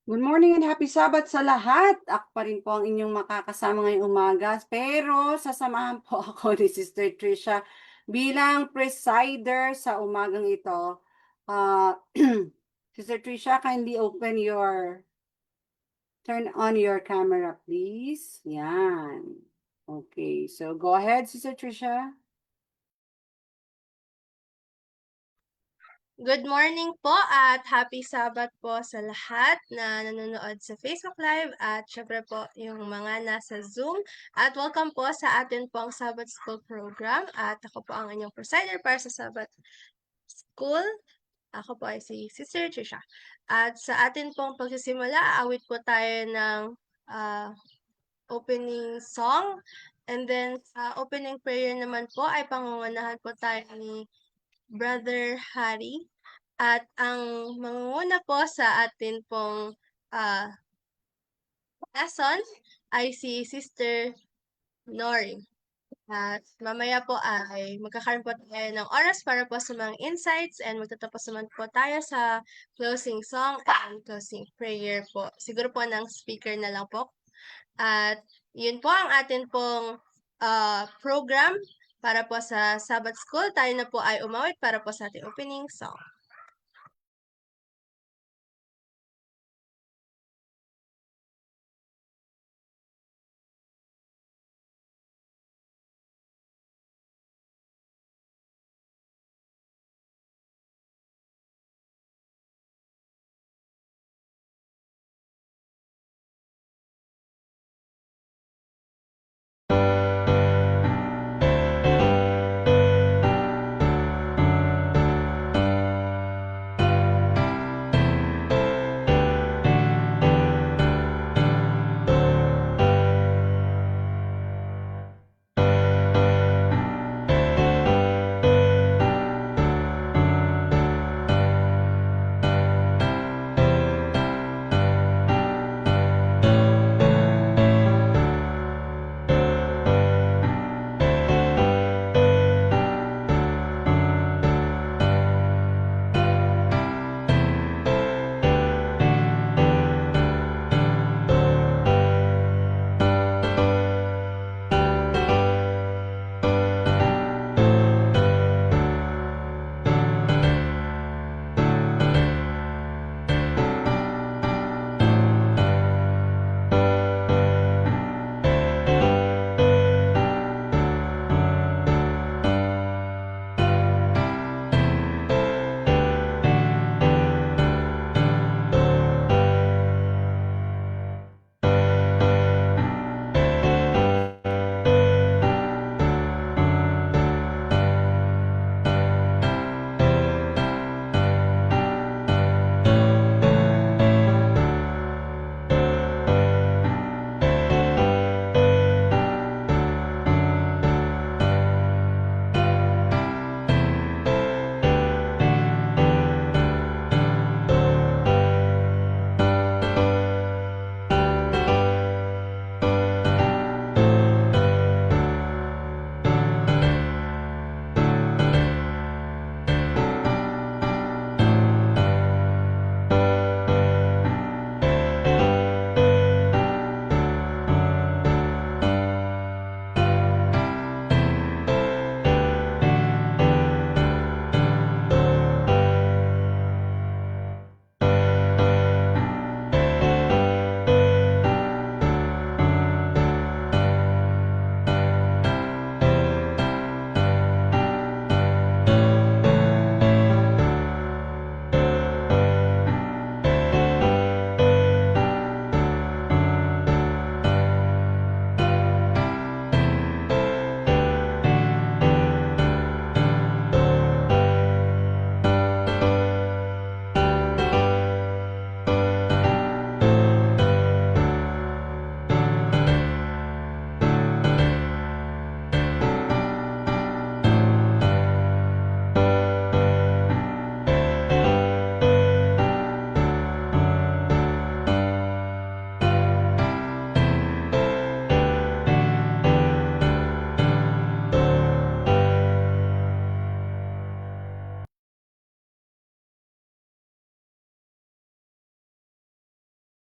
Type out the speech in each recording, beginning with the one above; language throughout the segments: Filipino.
Good morning and happy Sabbath sa lahat. Ako pa rin po ang inyong makakasama ngayong umaga. Pero sasamahan po ako ni Sister Trisha bilang presider sa umagang ito. Sister Trisha, kindly turn on your camera, please. Yan. Okay, so go ahead, Sister Trisha. Good morning po at happy Sabbath po sa lahat na nanonood sa Facebook Live at syempre po yung mga nasa Zoom. At welcome po sa atin pong Sabbath School program at ako po ang inyong presider para sa Sabbath School. Ako po ay si Sister Trisha. At sa atin pong pagsisimula, aawit po tayo ng opening song. And then sa opening prayer naman po ay pangungunahan po tayo ni Brother Harry. At ang mangunguna po sa atin pong lesson ay si Sister Nori. At mamaya po ay magkakaroon po tayo ng oras para po sa mga insights and magtatapos naman po tayo sa closing song and closing prayer po. Siguro po ng speaker na lang po. At yun po ang atin pong program para po sa Sabbath School. Tayo na po ay umawit para po sa ating opening song.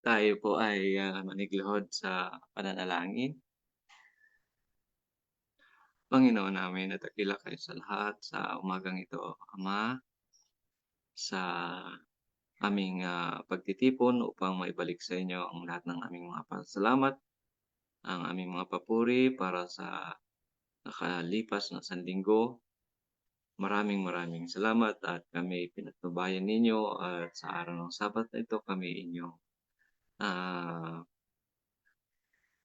Tayo po ay maniglihod sa pananalangin. Panginoon namin, dakila kayo sa lahat sa umagang ito, Ama, sa aming pagtitipon upang maibalik sa inyo ang lahat ng aming mga pasalamat, ang aming mga papuri para sa nakalipas na sanlinggo. Maraming salamat at kami pinagtubayan ninyo at sa araw ng Sabat na ito kami inyong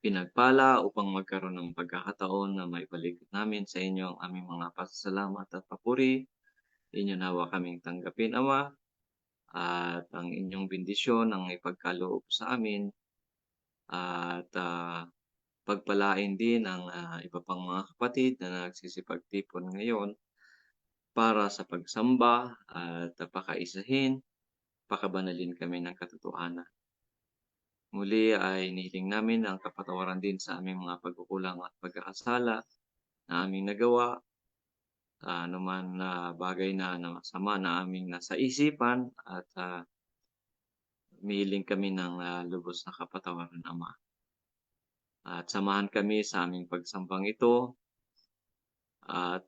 pinagpala upang magkaroon ng pagkakataon na maibalik namin sa inyo ang aming mga pasasalamat at papuri. Inyo nawa kaming tanggapin, Ama, at ang inyong bendisyon ang ipagkaloob sa amin at pagpalain din ang iba pang mga kapatid na nagsisipagtipon ngayon para sa pagsamba at pakaisahin, pakabanalin kami ng katotohanan. Muli ay inihiling namin ang kapatawaran din sa aming mga pagkukulang at pagkakasala na aming nagawa, anuman na bagay na masama na aming nasa isipan at humihiling kami ng lubos na kapatawaran, Ama. At samahan kami sa aming pagsambang ito at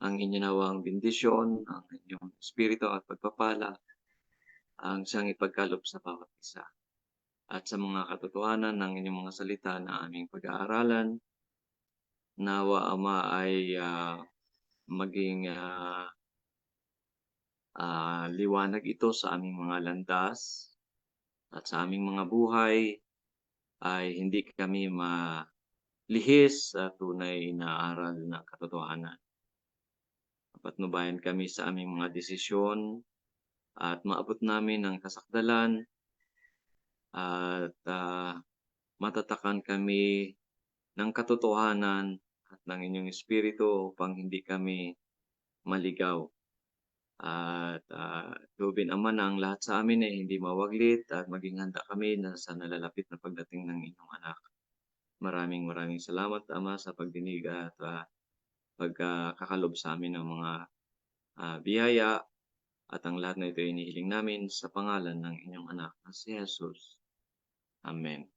ang inyo nawang bendisyon, ang inyong espiritu at pagpapala ang siyang ipagkaloob sa bawat isa. At sa mga katotohanan ng inyong mga salita na aming pag-aaralan, nawa, Ama, ay maging liwanag ito sa aming mga landas at sa aming mga buhay ay hindi kami malihis sa tunay na aral ng katotohanan. Patnubayan kami sa aming mga desisyon at maabot namin ang kasakdalan at matatakan kami ng katotohanan at ng inyong espiritu upang hindi kami maligaw. At loobin, Ama, na ang lahat sa amin ay hindi mawaglit at maging handa kami na sa nalalapit na pagdating ng inyong anak. Maraming salamat, Ama, sa pagdinig at pagkakalob sa amin ng mga biyaya at ang lahat na ito ay inihiling namin sa pangalan ng inyong anak na si Jesus. Amen.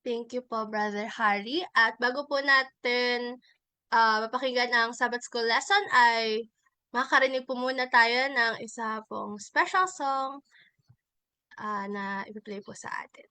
Thank you po, Brother Harry. At bago po natin mapakinggan ang Sabbath School lesson ay makakarinig po muna tayo ng isa pong special song na ipi-play po sa atin.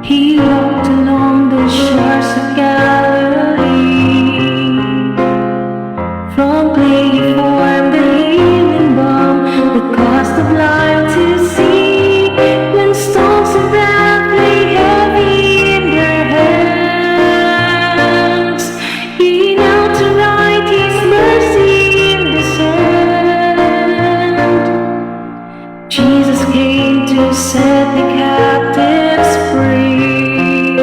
He walked along the shores of Galilee, from clay formed the healing balm, the cost of life to see. When stones of wrath lay heavy in their hands, he knelt to write his mercy in the sand. Jesus came to set the captives free,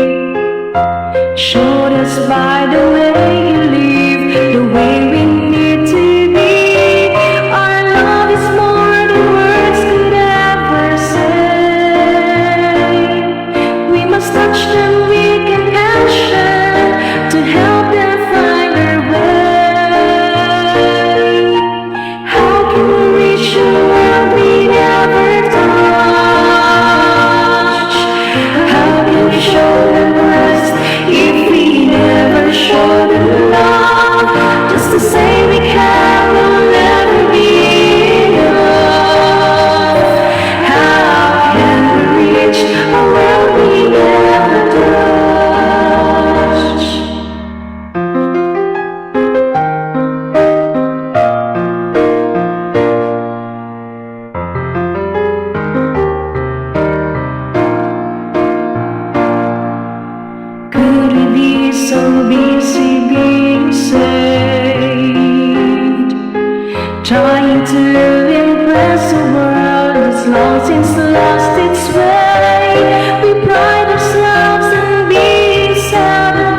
showed us by the way you live, the way we need to be. Our love is more than words could ever say. We must touch them with compassion to help them find their way. How can we reach a world we never touch? How can we show them rest if we never show them love? so busy being saved, trying to impress the world that's long since lost its way. We pride ourselves in being sad at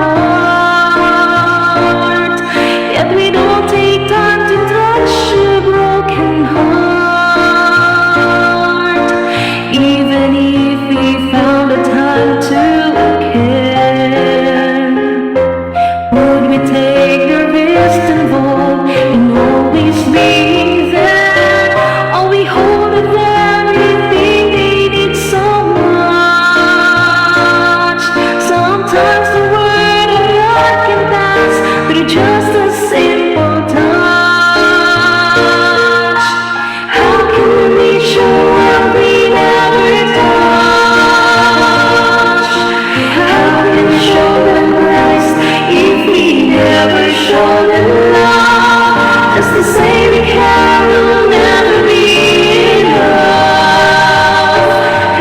heart, yet we don't take time to touch a broken heart. Even if we found the time to care, would we take the risk involved in always being there? Or we hold the very thing they need so much? Sometimes the word of God can pass through just a simple touch. How can we reach a world we never touch? How can we show them Christ if we never show them love? Just to say we care will never be enough.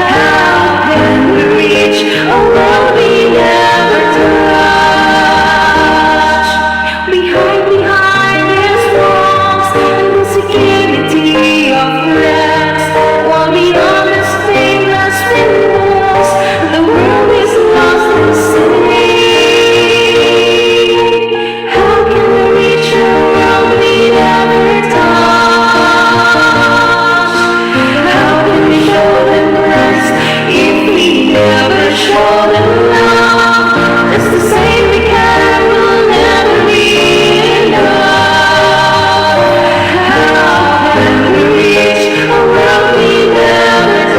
How can we reach a world we never touch? We hide behind these walls and the security of rest, while we understand as windows the world is lost in sin. How can we reach a world we never touch? How can we show them Christ if we never show them love? Just to say we can will never be enough. How can we reach a world we never touch? How can we reach a world we never touch?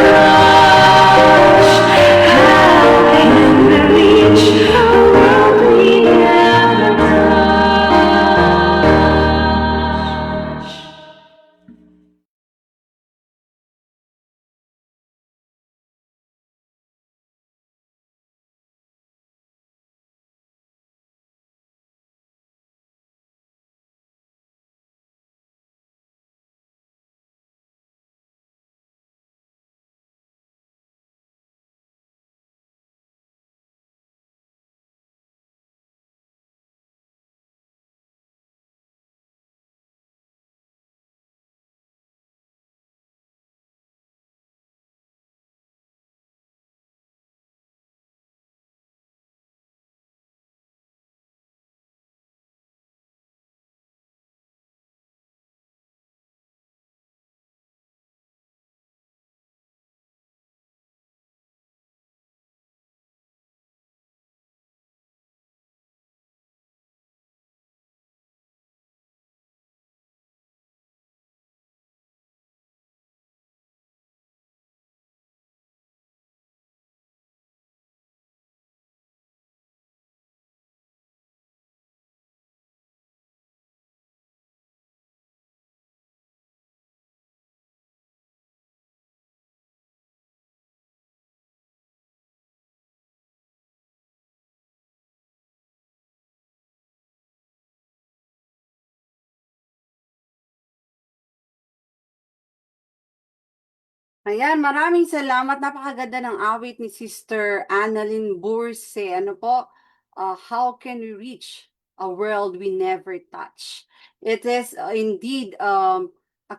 Ayan, maraming salamat. Napakaganda ng awit ni Sister Annalyn Burse. Ano po? How can we reach a world we never touch? It is indeed a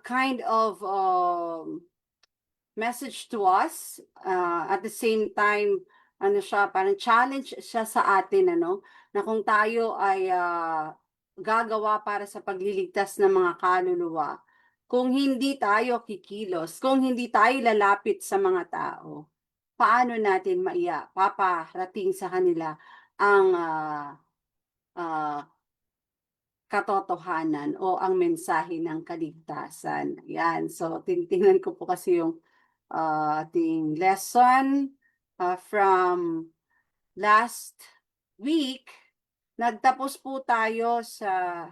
kind of message to us. At the same time, ano siya, parang challenge siya sa atin, ano? Na kung tayo ay gagawa para sa pagliligtas ng mga kaluluwa, kung hindi tayo kikilos, kung hindi tayo lalapit sa mga tao, paano natin paparating sa kanila ang katotohanan o ang mensahe ng kaligtasan. Ayan, so titingnan ko po kasi yung ating lesson from last week. Nagtapos po tayo sa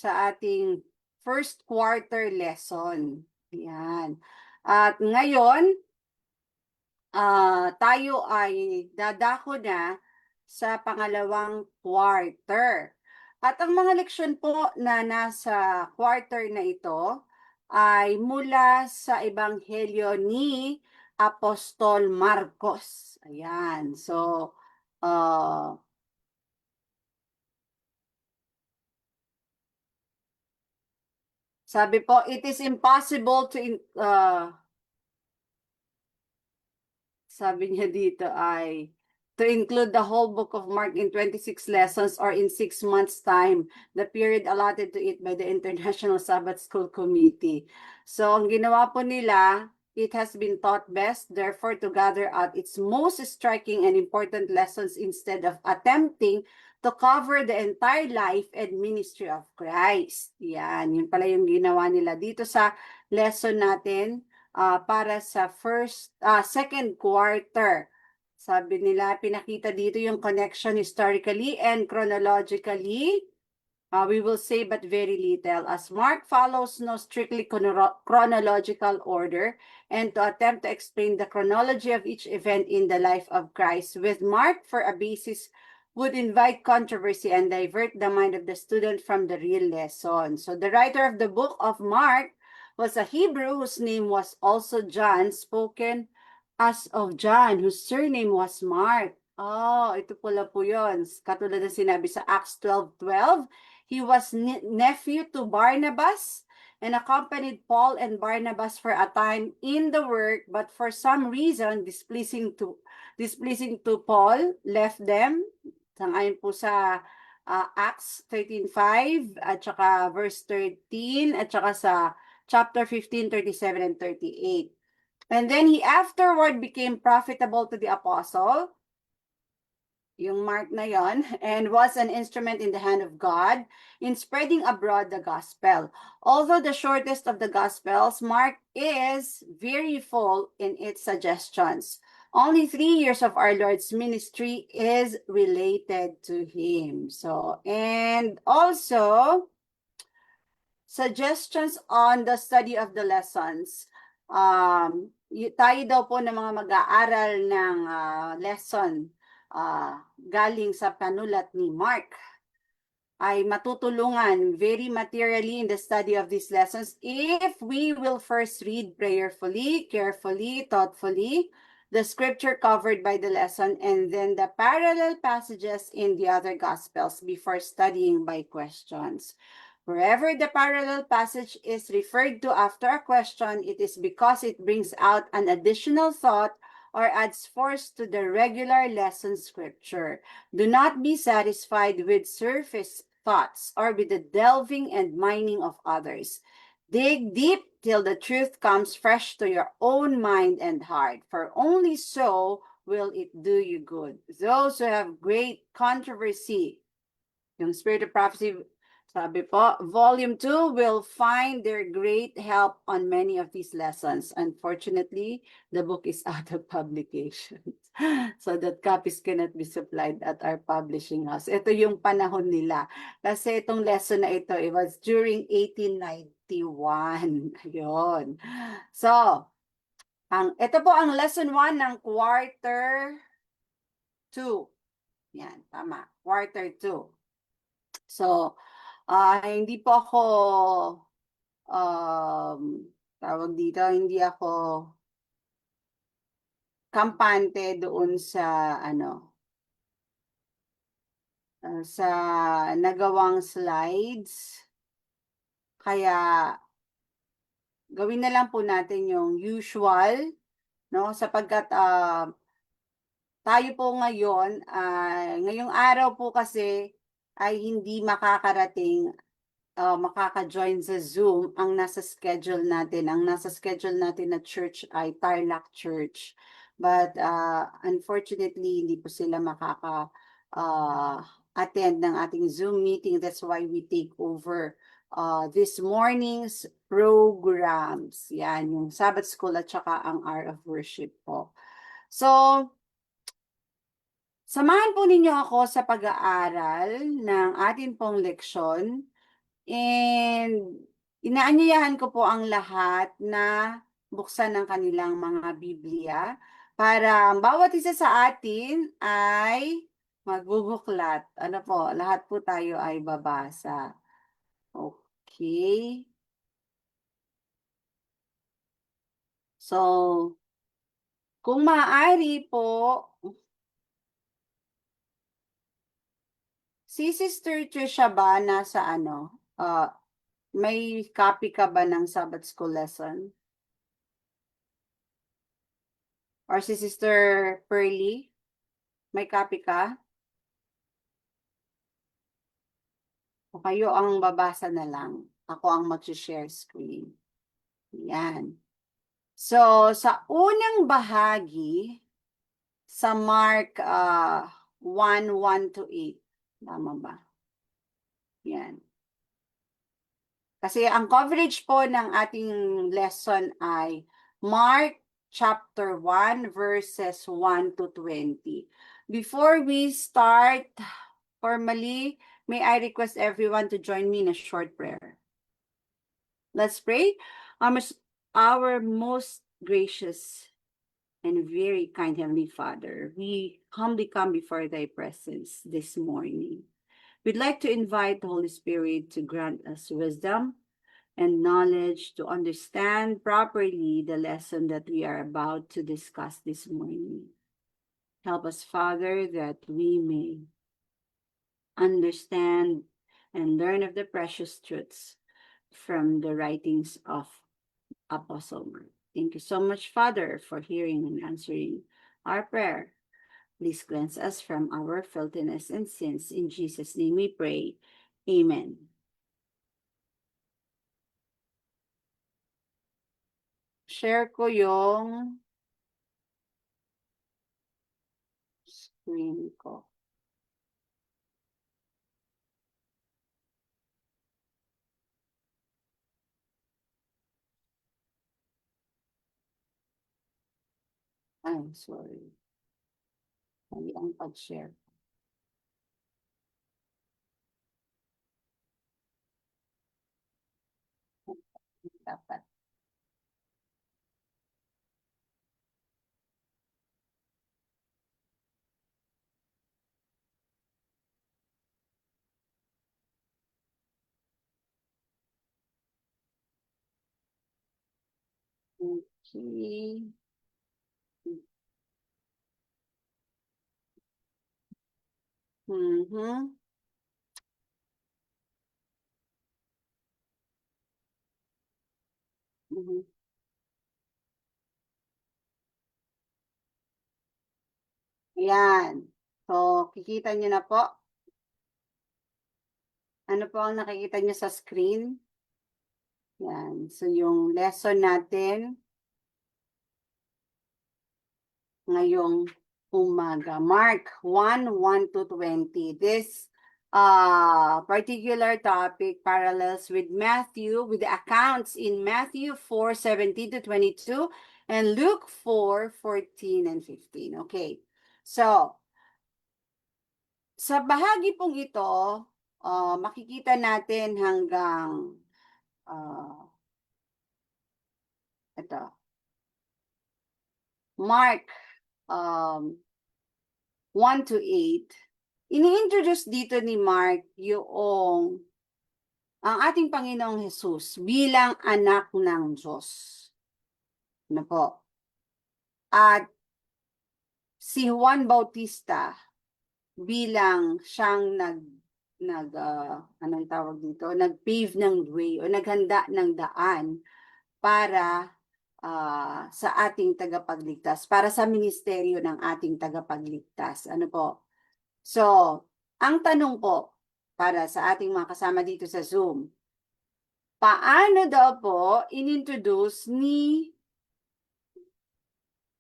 ating first quarter lesson. Ayan. At ngayon, tayo ay dadako na sa pangalawang quarter. At ang mga leksyon po na nasa quarter na ito ay mula sa Ebanghelyo ni Apostol Marcos. Ayan. So, uh, sabi po, it is impossible sabi niya dito ay to include the whole book of Mark in 26 lessons or in 6 months' time, the period allotted to it by the International Sabbath School Committee. So, ang ginawa po nila, it has been taught best, therefore, to gather out its most striking and important lessons instead of attempting to cover the entire life and ministry of Christ. Yan, yun pala yung ginawa nila dito sa lesson natin para sa second quarter. Sabi nila, pinakita dito yung connection historically and chronologically. We will say but very little, as Mark follows no strictly chronological order, and to attempt to explain the chronology of each event in the life of Christ with Mark for a basis would invite controversy and divert the mind of the student from the real lesson. So the writer of the book of Mark was a Hebrew whose name was also John, spoken as of John, whose surname was Mark. Oh, ito pala po yun. Katulad na sinabi sa Acts 12:12, he was nephew to Barnabas and accompanied Paul and Barnabas for a time in the work, but for some reason displeasing to Paul, left them. Sangayon po sa Acts 13:5 at saka verse 13 at saka sa chapter 15:37 and 38. And then he afterward became profitable to the apostle, yung Mark na yon, and was an instrument in the hand of God in spreading abroad the gospel. Although the shortest of the gospels, Mark is very full in its suggestions. Only 3 years of our Lord's ministry is related to him. So, and also, suggestions on the study of the lessons. Tayo daw po ng mga mag-aaral ng lesson galing sa panulat ni Mark ay matutulungan very materially in the study of these lessons if we will first read prayerfully, carefully, thoughtfully, the scripture covered by the lesson, and then the parallel passages in the other gospels before studying by questions. Wherever the parallel passage is referred to after a question, it is because it brings out an additional thought or adds force to the regular lesson scripture. Do not be satisfied with surface thoughts or with the delving and mining of others. Dig deep till the truth comes fresh to your own mind and heart, for only so will it do you good. Those who have great controversy, yung Spirit of Prophecy, sabi po, Volume 2 will find their great help on many of these lessons. Unfortunately, the book is out of publication, so that copies cannot be supplied at our publishing house. Ito yung panahon nila. Kasi itong lesson na ito, it was during 1891. Ayun. So, ito po ang lesson 1 ng quarter 2. Yan, tama. Quarter 2. So, hindi po ako, tawag dito, hindi ako kampante doon sa, sa nagawang slides. Kaya, gawin na lang po natin yung usual, no? Sapagkat, tayo po ngayon, ngayong araw po kasi, ay hindi makakarating, makaka-join sa Zoom. Ang nasa schedule natin na church ay Tarlac Church. But unfortunately, hindi po sila attend ng ating Zoom meeting. That's why we take over this morning's programs. Yan, yung Sabbath School at saka ang Hour of Worship po. So, samahan po ninyo ako sa pag-aaral ng atin pong leksyon, and inaanyayahan ko po ang lahat na buksan ng kanilang mga Biblia para ang bawat isa sa atin ay magbubuklat. Ano po, lahat po tayo ay babasa. Okay. So, Kung maaari po, si Sister Trisha ba nasa ano? May copy ka ba ng Sabbath School lesson? Or si Sister Pearly? May copy ka? O kayo ang babasa na lang. Ako ang mag-share screen. Yan. So, sa unang bahagi, sa Mark 1:1-8. Tama ba? Yan. Kasi ang coverage po ng ating lesson ay Mark chapter 1 verses 1-20. Before we start formally, may I request everyone to join me in a short prayer. Let's pray. Our most gracious and very kind Heavenly Father, we humbly come before thy presence this morning. We'd like to invite the Holy Spirit to grant us wisdom and knowledge to understand properly the lesson that we are about to discuss this morning. Help us, Father, that we may understand and learn of the precious truths from the writings of Apostle Mark. Thank you so much, Father, for hearing and answering our prayer. Please cleanse us from our filthiness and sins. In Jesus' name we pray. Amen. Share ko yung screen ko. I'm sorry. Mali ang pag-share. Dapat. Okay. Mhm. Mhm. Ayan. So, kikita nyo na po. Ano po ang nakikita nyo sa screen? Yan. So, yung lesson natin ngayong umaga. Mark 1:1-20. This particular topic parallels with with the accounts in Matthew 4:17-22 and Luke 4:14-15. Okay. So, sa bahagi pong ito, makikita natin hanggang ito. Mark 1-8. Ini-introduce dito ni Mark yung ang ating Panginoong Jesus bilang anak ng Diyos. Ano po? At si Juan Bautista bilang siyang anong tawag dito? Nag-pave ng way o naghanda ng daan para sa ating tagapagligtas, para sa ministeryo ng ating tagapagligtas. Ano po? So, ang tanong po para sa ating mga kasama dito sa Zoom, paano daw po inintroduce ni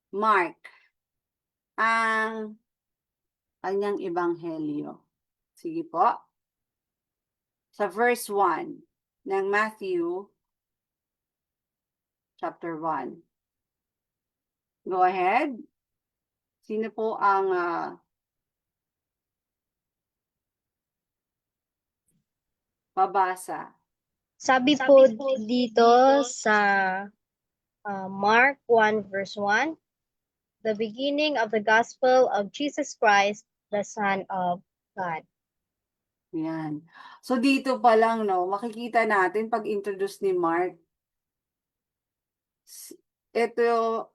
Mark ang kanyang ebanghelyo? Sige po. Sa verse 1 ng Matthew chapter 1. Go ahead. Sino po ang babasa? Sabi po dito sa Mark 1 verse 1, the beginning of the gospel of Jesus Christ, the Son of God. Yan. So dito pa lang, no, makikita natin pag introduce ni Mark, ito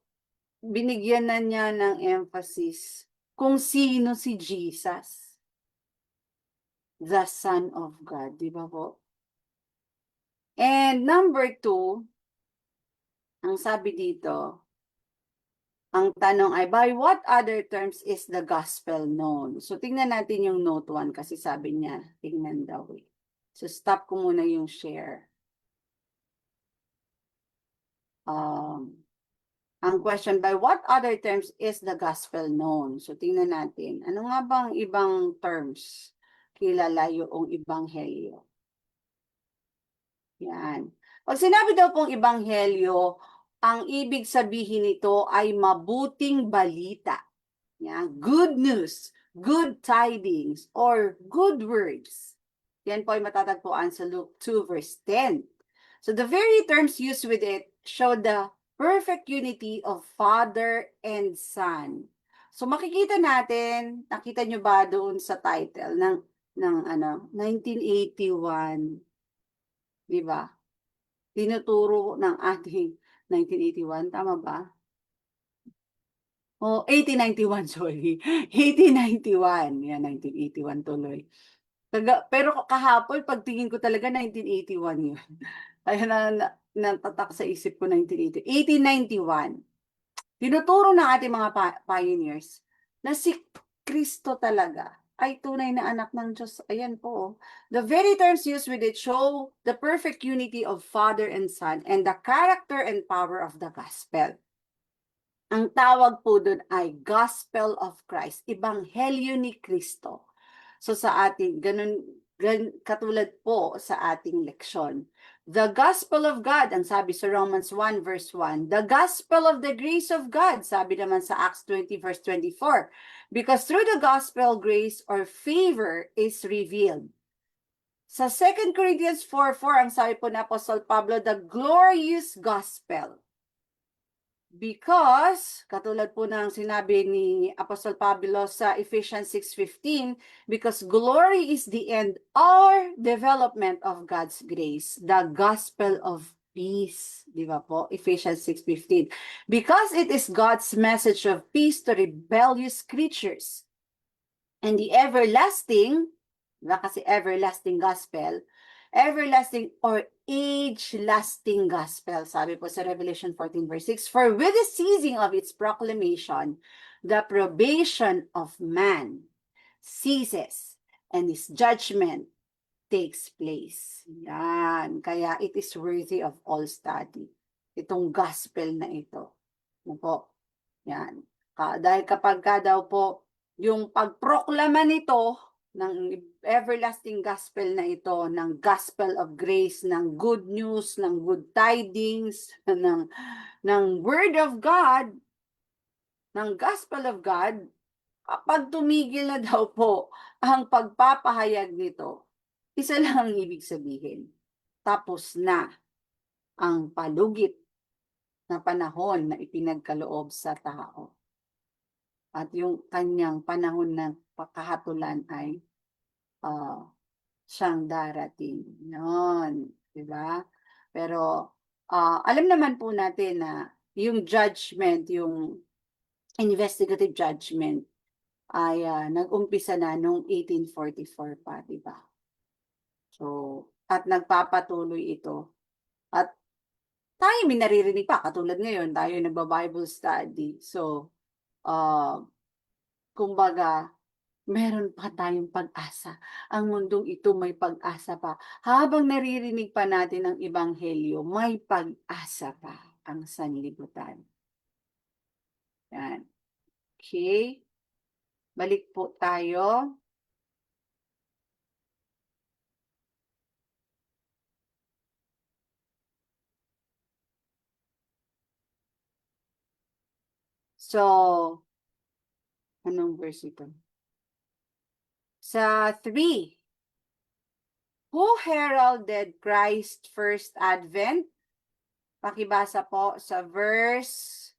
binigyan na niya ng emphasis kung sino si Jesus, the Son of God, di ba po? And number 2, ang sabi dito, ang tanong ay, by what other terms is the gospel known? So, tingnan natin yung note 1 kasi sabi niya, tingnan daw eh. So, stop ko muna yung share. Ang question, by what other terms is the gospel known? So, tingnan natin. Ano nga bang ibang terms kilala yung ibanghelyo? Yan. Pag sinabi daw pong ibanghelyo, ang ibig sabihin nito ay mabuting balita. Yan. Good news, good tidings, or good words. Yan po ay matatagpuan sa Luke 2 verse 10. So the very terms used with it show the perfect unity of Father and Son. So makikita natin, nakita nyo ba doon sa title ng 1981, di ba? Tinuturo ng ating 1981, tama ba? Oh, 1891, sorry. 1891. Yan, 1981 tuloy. Pero kahapon, pagtingin ko talaga 1981 yun. Kaya natatak sa isip ko 1980. 1891. Tinuturo ng ating mga pioneers na si Kristo talaga ay tunay na anak ng Diyos. Ayan po. The very terms used with it show the perfect unity of Father and Son and the character and power of the gospel. Ang tawag po doon ay Gospel of Christ, Ebanghelyo ni Kristo. So sa ating, katulad po sa ating leksyon. The Gospel of God, ang sabi sa Romans 1 verse 1. The Gospel of the grace of God, sabi naman sa Acts 20 verse 24. Because through the gospel, grace or favor is revealed. Sa 2 Corinthians 4:4, ang sabi po ni Apostle Pablo, the glorious gospel. Because, katulad po ng sinabi ni Apostle Pablo sa Ephesians 6:15, because glory is the end or development of God's grace, the gospel of peace. Di ba po? Ephesians 6:15. Because it is God's message of peace to rebellious creatures. And the everlasting, diba kasi everlasting gospel, everlasting or age-lasting gospel, sabi po sa Revelation 14 verse 6, for with the ceasing of its proclamation, the probation of man ceases, and his judgment takes place. Yan. Kaya it is worthy of all study. Itong gospel na ito. Ano po? Yan. Dahil kapag daw po, yung pagproklama nito, ng everlasting gospel na ito, ng gospel of grace, ng good news, ng good tidings, ng word of God, ng gospel of God, kapag tumigil na daw po ang pagpapahayag nito, isa lang ang ibig sabihin. Tapos na ang palugit na panahon na ipinagkaloob sa tao. At yung kanyang panahon ng kahatulan ay siyang darating. Yun, di ba? Pero alam naman po natin na yung judgment, yung investigative judgment ay nag-umpisa na noong 1844 pa, di ba? So, at nagpapatuloy ito. At tayo may naririnig pa, katulad ngayon, tayo nagba-Bible study. So, kumbaga, meron pa tayong pag-asa. Ang mundong ito may pag-asa pa. Habang naririnig pa natin ang Ebanghelyo, may pag-asa pa ang sanlibutan. Yan. Okay. Balik po tayo. So, anong verse ito? Sa 3, who heralded Christ's first advent? Pakibasa po sa verse,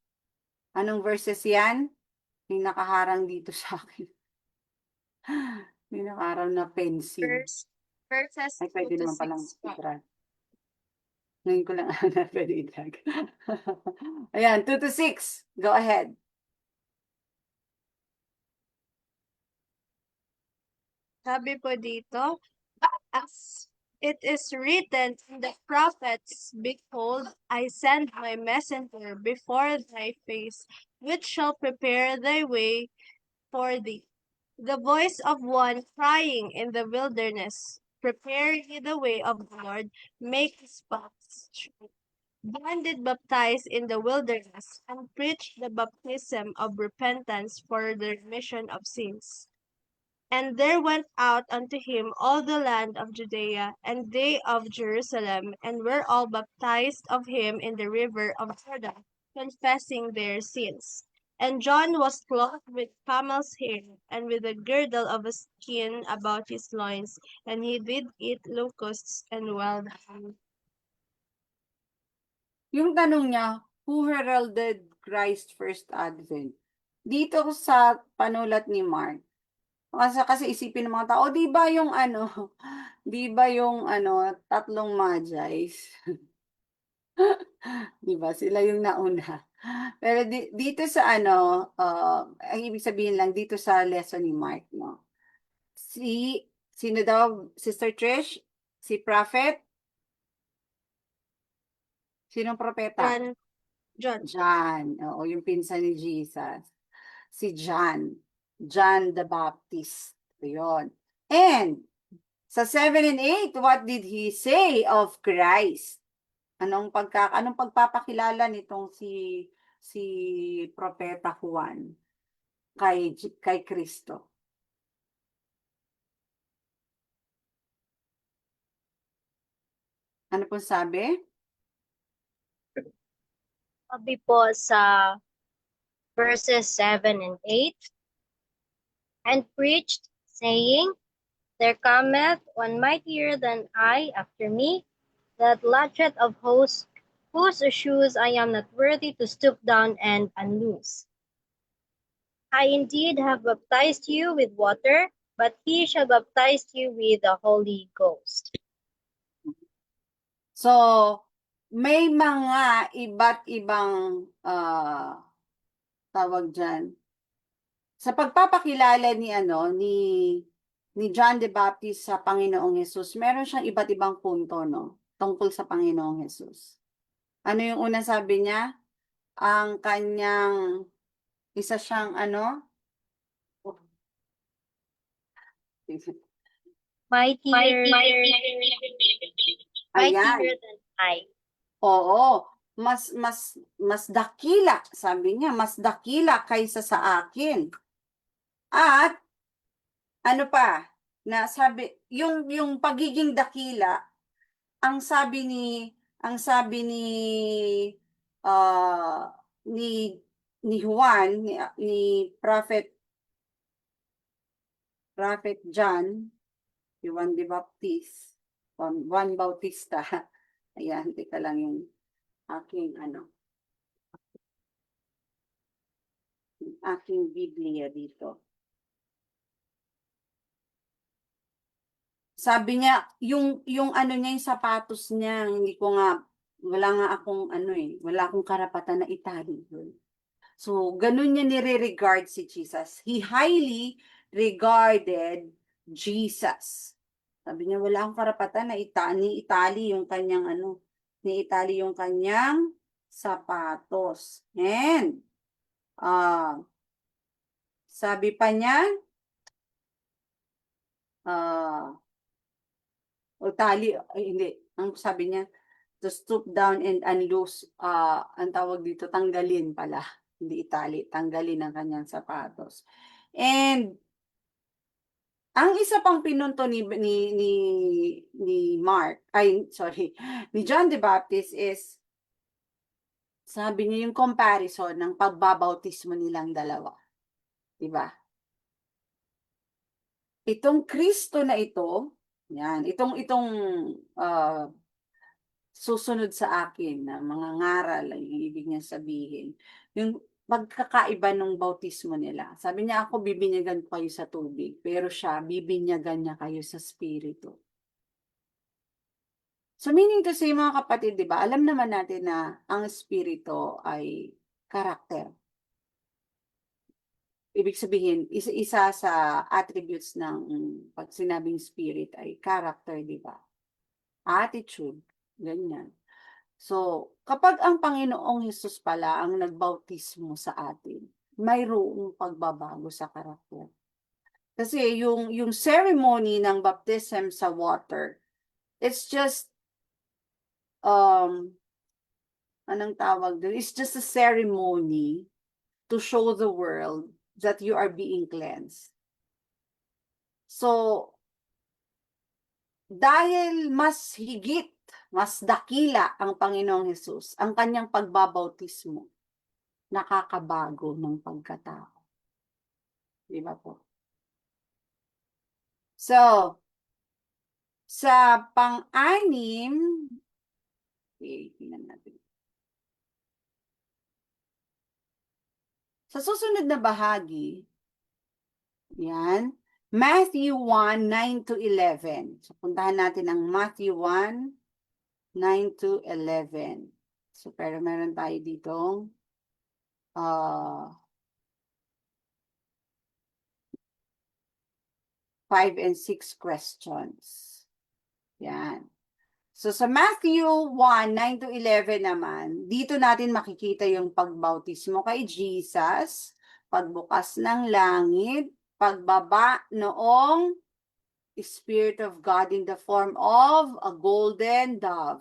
anong verses yan? May nakaharang dito sa akin. May nakaharang na pencil. Verses Ay, 2 pwede to naman palang 6 po. itra. Ngayon ko lang na pwede i-drag. Ayan, 2 to 6. Go ahead. Sabi po dito, as it is written in the prophets, behold, I send my messenger before thy face, which shall prepare thy way for thee. The voice of one crying in the wilderness, prepare ye the way of the Lord, make his paths straight. John did baptize in the wilderness and preach the baptism of repentance for the remission of sins. And there went out unto him all the land of Judea and they of Jerusalem, and were all baptized of him in the river of Jordan, confessing their sins. And John was clothed with camel's hair, and with a girdle of a skin about his loins, and he did eat locusts and wild honey. Yung tanong niya, who heralded Christ's first advent? Dito sa panulat ni Mark, kasi isipin ng mga tao, di ba yung ano, di ba yung ano, tatlong magi's? Di ba? Sila yung nauna. Pero dito sa ano, ang ibig sabihin lang dito sa lesson ni Mark, no? Sino daw, Sister Trish? Si Prophet? Sinong propeta? John. John. Oo, yung pinsan ni Jesus. Si John. John the Baptist. Yun. And, sa 7 and 8, what did he say of Christ? Anong pagpapakilala nitong si Propeta Juan kay Kristo? Ano po sabi? Sabi po sa verses 7 and 8, and preached, saying, There cometh one mightier than I after me, that latchet of hosts, whose shoes I am not worthy to stoop down and unloose. I indeed have baptized you with water, but he shall baptize you with the Holy Ghost. So, may mga iba't ibang tawag dyan. Sa pagpapakilala ni John the Baptist sa Panginoong Hesus, meron siyang iba't ibang punto, no? Tungkol sa Panginoong Hesus. Ano yung una sabi niya? Ang kanyang isa siyang ano? Mightier Ayan. than I. Oo, mas dakila, sabi niya, mas dakila kaysa sa akin. At ano pa? Na sabi, yung pagiging dakila, ang sabi ni ah ni Juan, ni Prophet John, Juan the Baptist, Juan Bautista. Ayan, teka lang yung aking aking Biblia dito. Sabi niya, yung ano niya, yung sapatos niya, hindi ko nga, wala nga akong wala akong karapatan na itali yun. So, ganun niya nire-regard si Jesus. He highly regarded Jesus. Sabi niya, wala akong karapatan na itali yung kanyang ni-itali yung kanyang sapatos. And, sabi pa niya, o tali, hindi, ang sabi niya, to stoop down and unloose, ang tawag dito, tanggalin pala, hindi itali, tanggalin ang kanyang sapatos. And, ang isa pang pinunto ni Mark, ni John the Baptist is, sabi niya yung comparison ng pagbabautismo nilang dalawa. Diba? Itong Kristo na ito, yan, itong susunod sa akin na mga ngaral, yung ibig niya sabihin, yung pagkakaiba ng bautismo nila. Sabi niya, ako bibinyagan ko kayo sa tubig, pero siya, bibinyagan niya kayo sa spirito. So meaning kasi mga kapatid, di ba, alam naman natin na ang espiritu ay karakter. Ibig sabihin, isa sa attributes ng pag sinabing spirit ay character, di ba? Attitude, ganyan. So, kapag ang Panginoong Hesus pala ang nagbautismo sa atin, mayroong pagbabago sa karakter. Kasi yung ceremony ng baptism sa water, it's just, anong tawag doon? It's just a ceremony to show the world that you are being cleansed. So, dahil mas higit, mas dakila ang Panginoong Hesus, ang kanyang pagbabautismo, nakakabago ng pagkatao. Di ba po? So, sa pang-anim, tingnan natin. Sa susunod na bahagi, yan, Matthew 1, 9 to 11. So, puntahan natin ang Matthew 1, 9 to 11. So, pero meron tayo ditong 5 and 6 questions. Yan. So, sa Matthew 1, 9 to 11 naman, dito natin makikita yung pagbautismo kay Jesus, pagbukas ng langit, pagbaba noong Spirit of God in the form of a golden dove.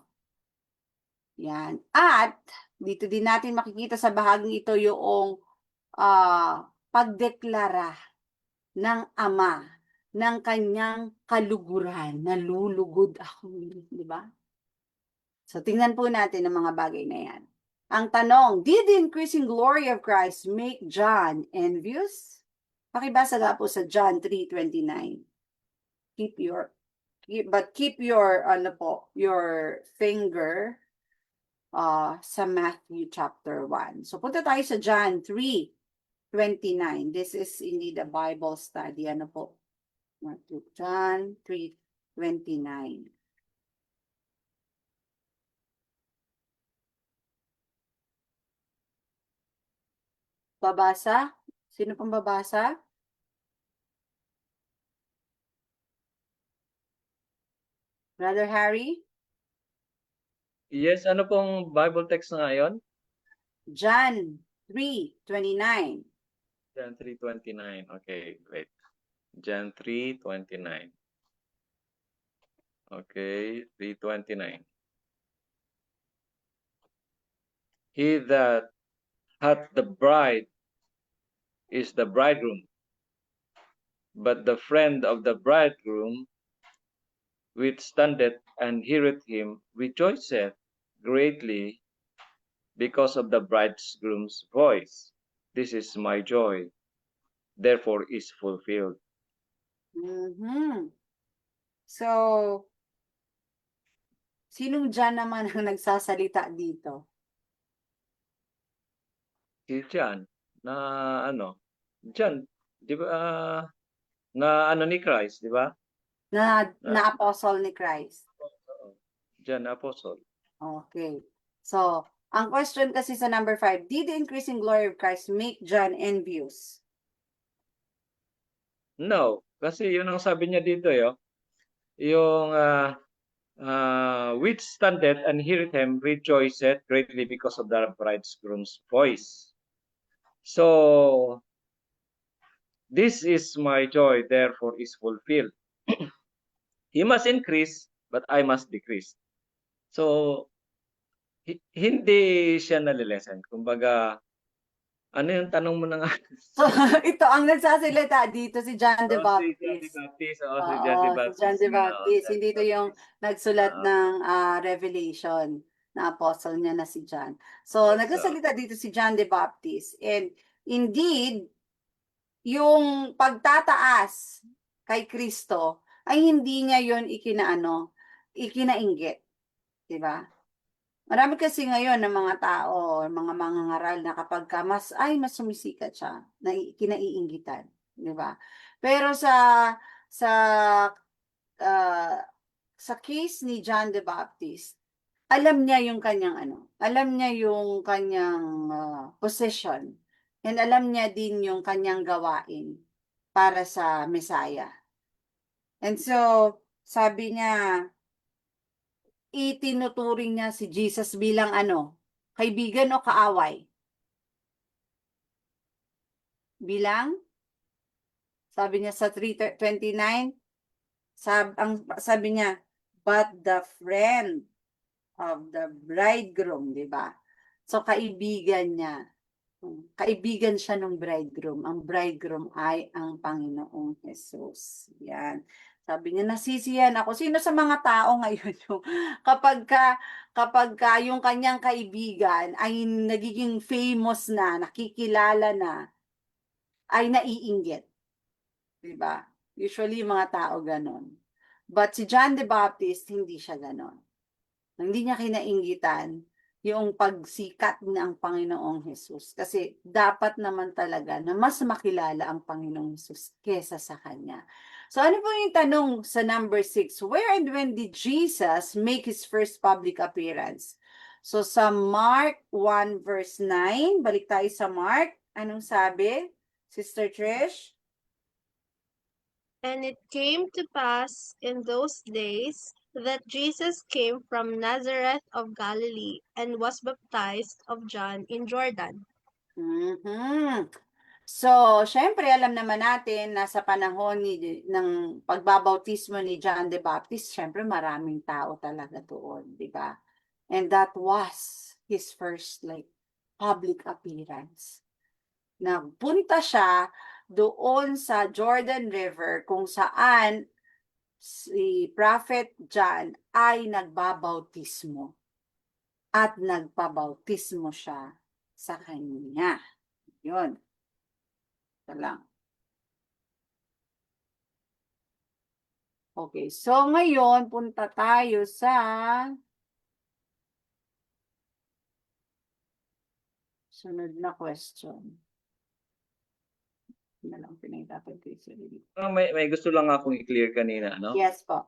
Yan. At, dito din natin makikita sa bahaging ito yung pagdeklara ng Ama ng kanyang kaluguran. Nalulugod ako, di ba? So, tingnan po natin ang mga bagay na yan. Ang tanong, did the increasing glory of Christ make John envious? Pakibasa nga po sa John 3:29. Keep your finger sa Matthew chapter 1. So, punta tayo sa John 3:29. This is indeed a Bible study. Ano po? John 3:29. Babasa? Sino pong babasa? Brother Harry? Yes, ano pong Bible text na ngayon? John 3:29. John 3:29. Okay, wait. John 3:29. Okay, 3:29. He that hath the bride is the bridegroom, but the friend of the bridegroom withstandeth and heareth him rejoiceth greatly because of the bridegroom's voice. This is my joy, therefore is fulfilled. So, sinong John naman ang nagsasalita dito? Si John, na ano, John, di ba, na ano ni Christ, di ba? Na apostle ni Christ. John Apostle. Okay. So, ang question kasi sa number 5, did the increasing glory of Christ make John envious? No, kasi yun ang sabi niya dito, yung withstandeth and heareth him rejoiceth greatly because of the bridegroom's voice. So, this is my joy, therefore is fulfilled. He must increase, but I must decrease. So, hindi siya nalilesen. Kumbaga, ano yung tanong mo na nga? So, ito ang nagsasalita dito si John the Si Baptist. John the Baptist. Si John the nga, Baptist. John Hindi the ito yung Baptist. nagsulat ng Revelation na apostle niya na si John. So, Yes, nagsasalita dito si John the Baptist. And indeed, yung pagtataas kay Kristo ay hindi niya yun ikinainggit. Diba? Marami kasi ngayon ng mga tao, mga mangangaral na kapag mas sumisikat siya, na kinaiinggitan, di ba? Pero sa sa case ni John the Baptist, alam niya yung kanyang alam niya yung kanyang position, and alam niya din yung kanyang gawain para sa Messiah. And so, sabi niya, itinuturing niya si Jesus bilang kaibigan o kaaway? Bilang, sabi niya sa 3:29, sabi niya, but the friend of the bridegroom, di ba? So, kaibigan niya. Kaibigan siya ng bridegroom. Ang bridegroom ay ang Panginoong Jesus. Yan. Sabi niya, nasisiyan ako. Sino sa mga tao ngayon yung kapag yung kanyang kaibigan ay nagiging famous na, nakikilala na, ay naiinggit. Diba? Usually, mga tao ganon. But si John the Baptist, hindi siya ganon. Hindi niya kinainggitan yung pagsikat ng Panginoong Jesus. Kasi dapat naman talaga na mas makilala ang Panginoong Jesus kesa sa Kanya. So ano po yung tanong sa number 6? Where and when did Jesus make His first public appearance? So sa Mark 1 verse 9, balik tayo sa Mark. Anong sabi, Sister Trish? And it came to pass in those days that Jesus came from Nazareth of Galilee and was baptized of John in Jordan. Mhm. So, syempre alam naman natin na sa panahon ng pagbabautismo ni John the Baptist, syempre maraming tao talaga doon, di ba? And that was his first public appearance. Nagpunta siya doon sa Jordan River kung saan si Prophet John ay nagbabautismo at nagpabautismo siya sa kanya. Yun. Ito lang. Okay, so ngayon punta tayo sa sunod na question. Yun na lang pinahirapan ko yung sarili. May gusto lang akong i-clear kanina, no? Yes po.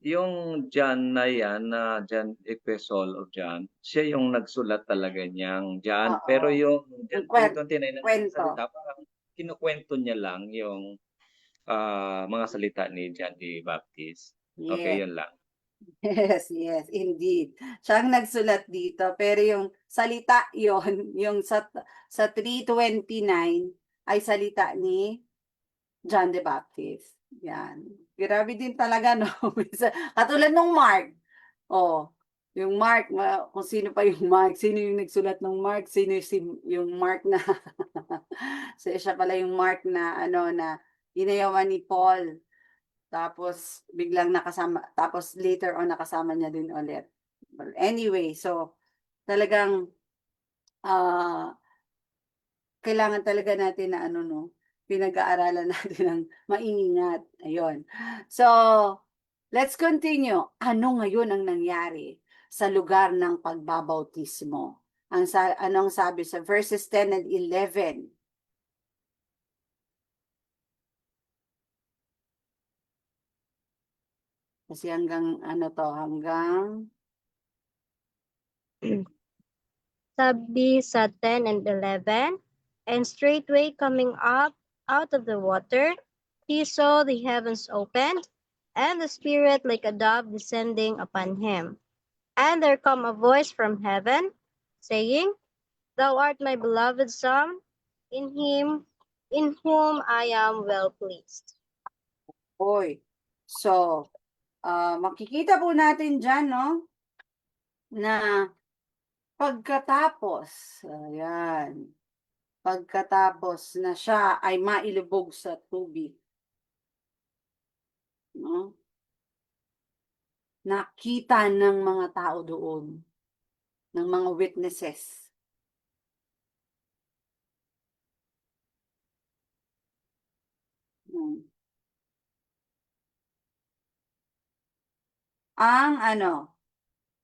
Yung John na yan, na John Epistle of John, siya yung nagsulat talaga niyang John. Oo. Pero yung John Kwento. 3:29 na salita, parang kinukwento niya lang yung mga salita ni John the Baptist. Okay, Yes. yun lang. Yes, indeed. Siya ang nagsulat dito, pero yung salita yon, yung sa 3:29 ay salita ni John the Baptist. Yan. Grabe din talaga, no? Katulad nung Mark. Oh, yung Mark, kung sino pa yung Mark, sino yung nagsulat ng Mark, sino yung Mark na so, siya pala yung Mark na na inayawan ni Paul. Tapos biglang nakasama, tapos later on nakasama niya din ulit. Well, anyway, so talagang kailangan talaga natin na pinag-aaralan natin ng maingat. Ayun. So, let's continue. Ano ngayon ang nangyari sa lugar ng pagbabautismo? Anong sabi sa verses 10 and 11? Kasi hanggang hanggang Sabi sa 10 and 11, and straightway coming up out of the water, he saw the heavens opened, and the Spirit like a dove descending upon him. And there come a voice from heaven, saying, Thou art my beloved Son, in whom I am well pleased. Oy. So, makikita po natin dyan, no? Na pagkatapos na siya ay mailubog sa tubig, no? Nakita ng mga tao doon, ng mga witnesses.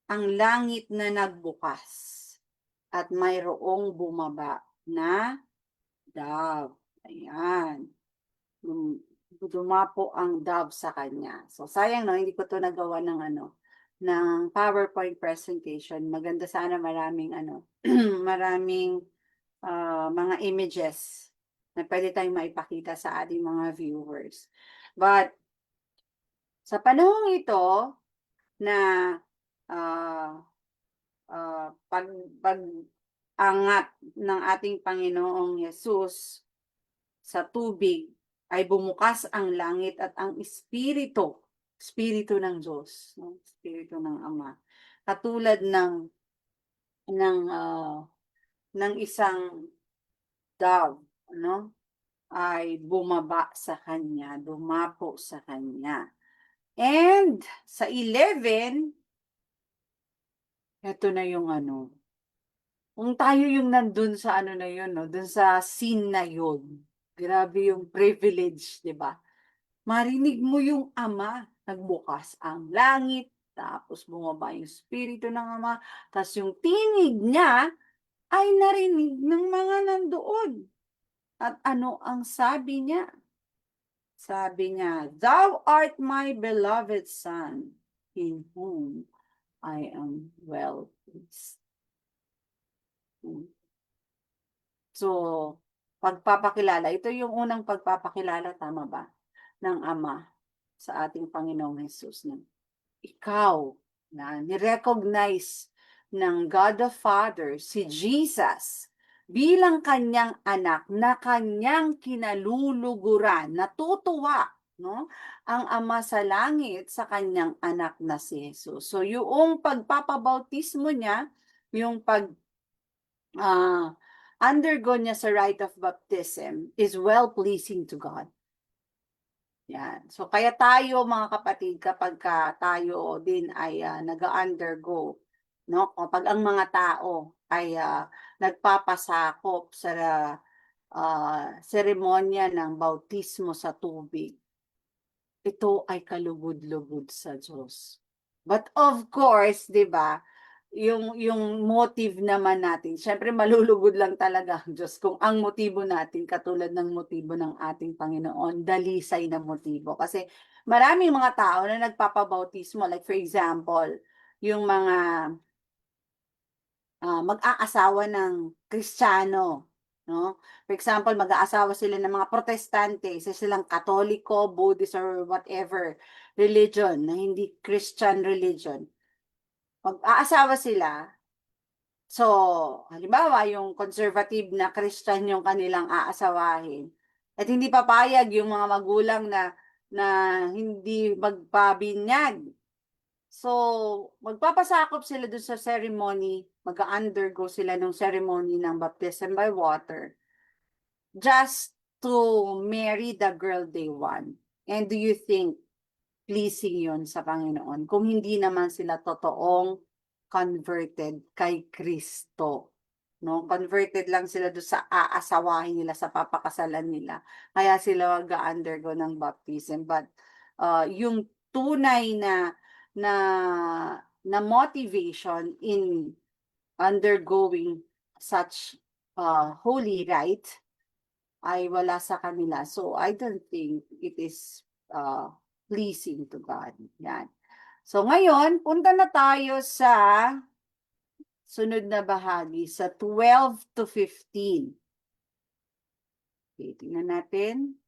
Ang langit na nagbukas at mayroong bumaba na dove. Ayan. dumapo ang dove sa kanya. So sayang no, hindi ko to nagawa ng ng PowerPoint presentation. Maganda sana maraming maraming mga images na pwede tayong maipakita sa ating mga viewers. But sa panahong ito na pag-angat ng ating Panginoong Yesus sa tubig ay bumukas ang langit at ang espiritu ng Diyos, no? Espiritu ng Ama. Katulad ng isang dove, ay bumaba sa kanya, dumapo sa kanya. And sa 11, eto na yung kung tayo yung nandun sa na yun, no? Dun sa scene na yun. Grabe yung privilege, di ba? Marinig mo yung Ama, nagbukas ang langit, tapos bumaba yung Espiritu ng Ama, tapos yung tinig niya ay narinig ng mga nandoon. At ano ang sabi niya? Sabi niya, "Thou art my beloved Son, in whom I am well pleased." So, pagpapakilala, ito yung unang pagpapakilala, tama ba? Ng Ama sa ating Panginoong Hesus. Ikaw, na nirecognize ng God the Father, si Jesus, bilang kanyang anak na kanyang kinaluluguran, natutuwa, no? Ang Ama sa langit sa kanyang anak na si Jesus. So, yung pagpapabautismo niya, yung undergo niya sa rite of baptism is well-pleasing to God. Yan. So, kaya tayo mga kapatid, kapag tayo din ay nag-undergo, no? Kapag ang mga tao ay nagpapasakop sa seremonya ng bautismo sa tubig, ito ay kalugod-lugod sa Diyos. But of course, 'di ba, yung motive naman natin, syempre malulugod lang talaga ang Diyos kung ang motibo natin katulad ng motibo ng ating Panginoon, dalisay na motibo. Kasi maraming mga tao na nagpapabautismo, like for example, yung mga mag-aasawa ng Kristiyano, no? For example, mag-aasawa sila ng mga Protestante, isa silang Katoliko, Buddhist, or whatever religion na hindi Christian religion. Mag-aasawa sila. So, halimbawa, yung conservative na Christian yung kanilang aasawahin. At hindi papayag yung mga magulang na hindi magpabinyag. So, magpapasakop sila doon sa ceremony, mag-undergo sila ng ceremony ng baptism by water just to marry the girl they want. And do you think pleasing yun sa Panginoon kung hindi naman sila totoong converted kay Kristo? No? Converted lang sila doon sa aasawahin nila, sa papakasalan nila. Kaya sila mag-undergo ng baptism. But yung tunay na motivation in undergoing such holy rite ay wala sa kanila. So I don't think it is pleasing to God. Yan. So ngayon, punta na tayo sa sunod na bahagi, sa 12 to 15. Okay, tingnan natin.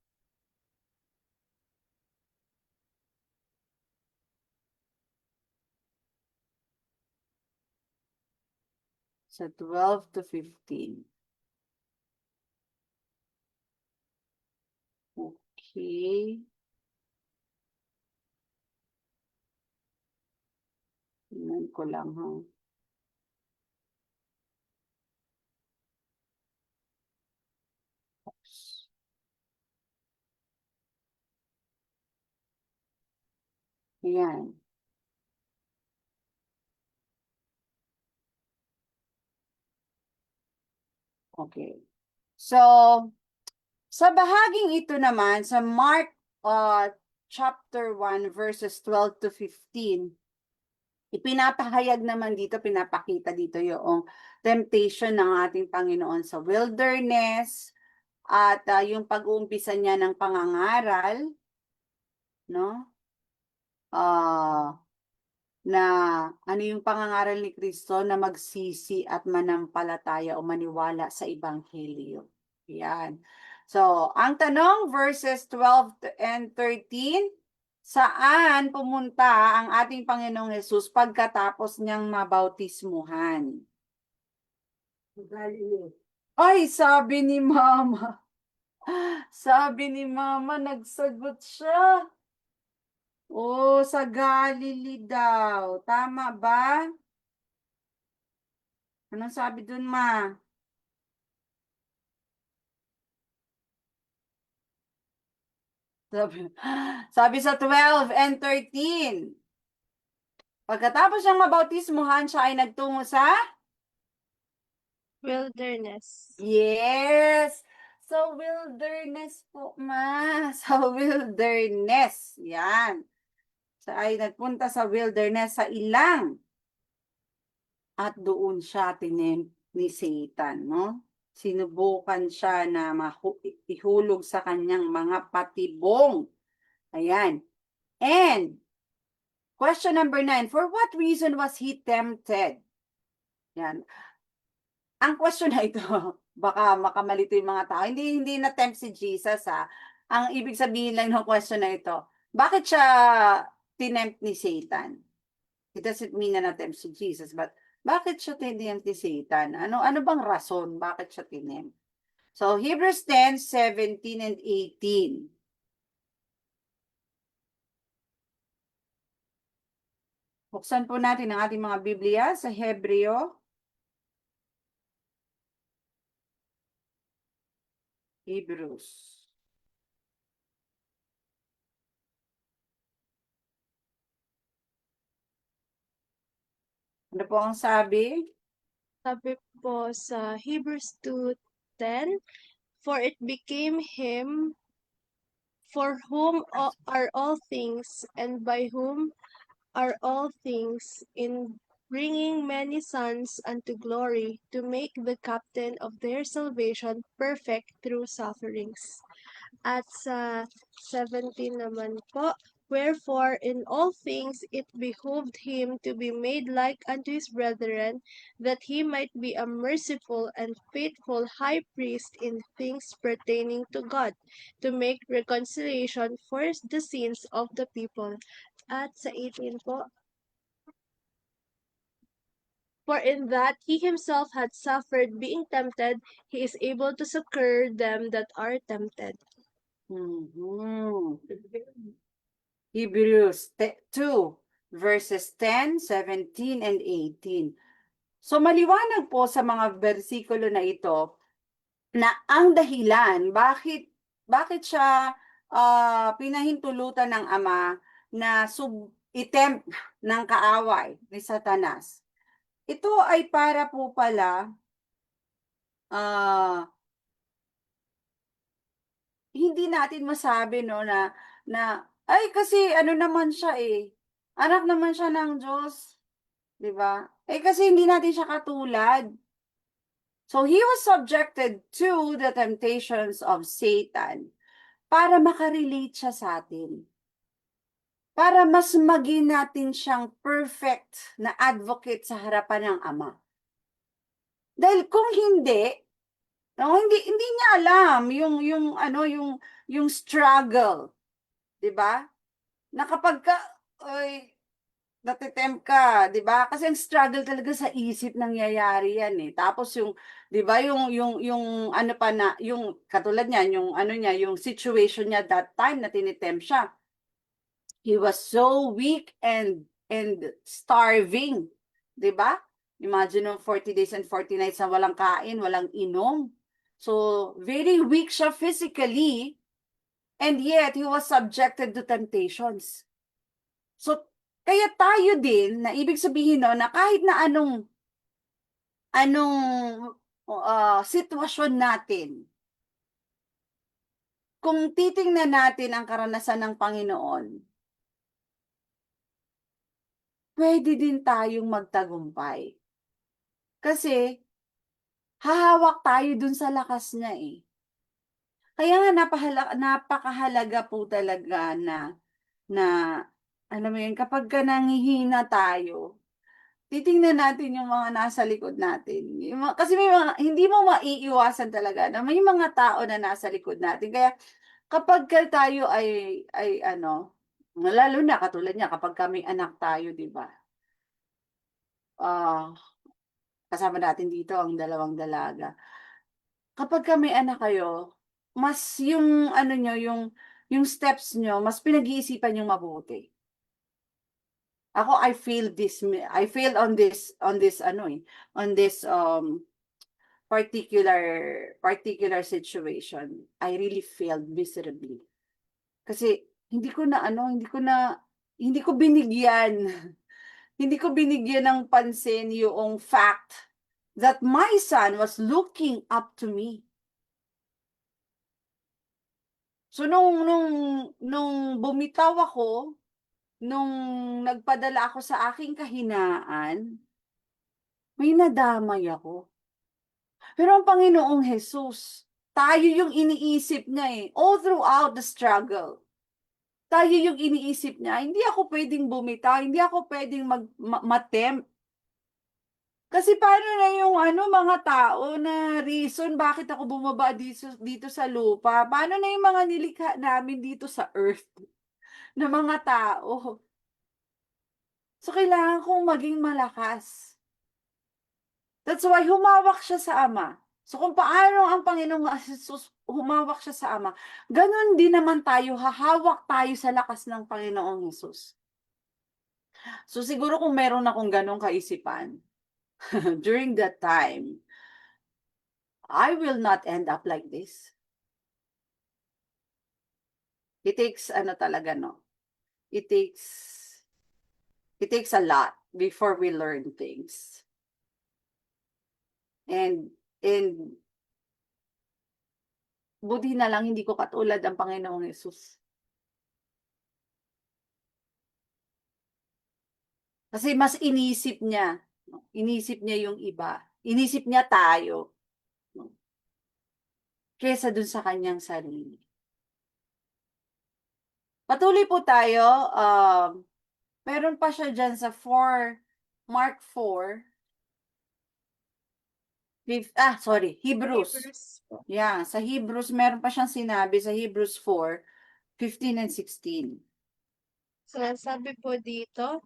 Sa 12 to 15. Okay. Tingnan ko lang, ha. Ayan. Okay. So, sa bahaging ito naman, sa Mark chapter 1 verses 12 to 15, ipinapahayag naman dito, pinapakita dito yung temptation ng ating Panginoon sa wilderness at yung pag-uumpisa niya ng pangangaral no? Na ano yung pangangaral ni Kristo na magsisi at manampalataya o maniwala sa Ebanghelyo. Yan. So, ang tanong, verses 12 and 13, saan pumunta ang ating Panginoong Hesus pagkatapos niyang mabautismuhan? Ay, sabi ni Mama. Sabi ni Mama, nagsagot siya. Oh, sa Galilee daw. Tama ba? Anong sabi dun, Ma? Sabi, sabi sa 12 and 13. Pagkatapos siyang mabautismuhan, siya ay nagtungo sa? Wilderness. Yes! Sa wilderness po, Ma. Sa wilderness. Yan. Siya ay nagpunta sa wilderness sa ilang. At doon siya tinempt ni Satan, no? Sinubukan siya na ihulog sa kanyang mga patibong. Ayan. And, question number 9, for what reason was he tempted? Yan. Ang question na ito, baka makamalito yung mga tao. Hindi na-tempt si Jesus, ha. Ang ibig sabihin lang ng question na ito, bakit siya tinempt ni Satan? It doesn't mean na na-tempt si Jesus, but bakit siya tinempt ni Satan? Ano bang rason bakit siya tinempt? So, Hebrews 10, 17 and 18. Buksan po natin ang ating mga Biblia sa Hebreo. Hebrews. Ano po ang sabi? Sabi po sa Hebrews 2:10, for it became him for whom are all things, and by whom are all things, in bringing many sons unto glory, to make the captain of their salvation perfect through sufferings. At sa 17 naman po, wherefore in all things it behooved him to be made like unto his brethren, that he might be a merciful and faithful high priest in things pertaining to God, to make reconciliation for the sins of the people. At sa 18 po, for in that he himself had suffered being tempted, he is able to succor them that are tempted. Hebrews 2, verses 10, 17, and 18. So maliwanag po sa mga bersikulo na ito na ang dahilan bakit siya pinahintulutan ng Ama na itempt ng kaaway ni Satanas. Ito ay para po pala hindi natin masabi no na ay kasi ano naman siya anak naman siya ng Diyos, 'di ba? Kasi hindi natin siya katulad. So he was subjected to the temptations of Satan para makarelate siya sa atin. Para mas maging natin siyang perfect na advocate sa harapan ng Ama. Dahil kung hindi, no, hindi niya alam yung struggle, 'di ba? Na kapag ka natitempt ka, 'di ba? Kasi ang struggle talaga sa isip nangyayari 'yan Tapos 'di ba, yung ano pa na, yung katulad niyan, yung ano niya, yung situation niya that time na tinitempt siya. He was so weak and starving, 'di ba? Imagine mo 40 days and 40 nights na walang kain, walang inom. So, very weak siya physically, and yet he was subjected to temptations. So, kaya tayo din, na ibig sabihin na kahit na anong sitwasyon natin, kung titingnan natin ang karanasan ng Panginoon, pwede din tayong magtagumpay. Kasi, hahawak tayo dun sa lakas niya Kaya nga napakahalaga po talaga na na, alam mo yun, kapag ka nanghihina tayo, titingnan natin yung mga nasa likod natin. Kasi may mga, hindi mo maiiwasan talaga na may mga tao na nasa likod natin. Kaya kapag ka tayo ay ano, lalo na katulad niya, kapag kami anak tayo, di ba? Ah, kasama natin dito ang dalawang dalaga. Kapag kami anak kayo, mas yung ano nyo, yung steps nyo, mas pinag-iisipan yung mabuti. Ako, I feel on this, ano on this, particular situation. I really failed miserably. Kasi, hindi ko binigyan, hindi ko binigyan ng pansin yung fact that my son was looking up to me. So, nung bumitaw ako, nung nagpadala ako sa aking kahinaan, may nadamay ako. Pero ang Panginoong Jesus, tayo yung iniisip niya all throughout the struggle. Tayo yung iniisip niya, hindi ako pwedeng bumitaw, hindi ako pwedeng matempt. Kasi paano na yung mga tao na reason bakit ako bumaba dito sa lupa? Paano na yung mga nilikha namin dito sa earth na mga tao? So, kailangan kong maging malakas. That's why humawak siya sa Ama. So, kung paano ang Panginoong Jesus humawak siya sa Ama, ganun din naman tayo, hahawak tayo sa lakas ng Panginoong Jesus. So, siguro kung meron akong ganong kaisipan, during that time, I will not end up like this. It takes, talaga, no? It takes a lot before we learn things. And buti na lang hindi ko katulad ang Panginoong Jesus. Kasi mas inisip niya yung iba. Inisip niya tayo, no? Kesa dun sa kanyang sarili. Patuloy po tayo. Meron pa siya dyan sa Mark 4. Hebrews. Yeah, sa Hebrews, meron pa siyang sinabi sa Hebrews 4:15 and 16. So, sabi po dito,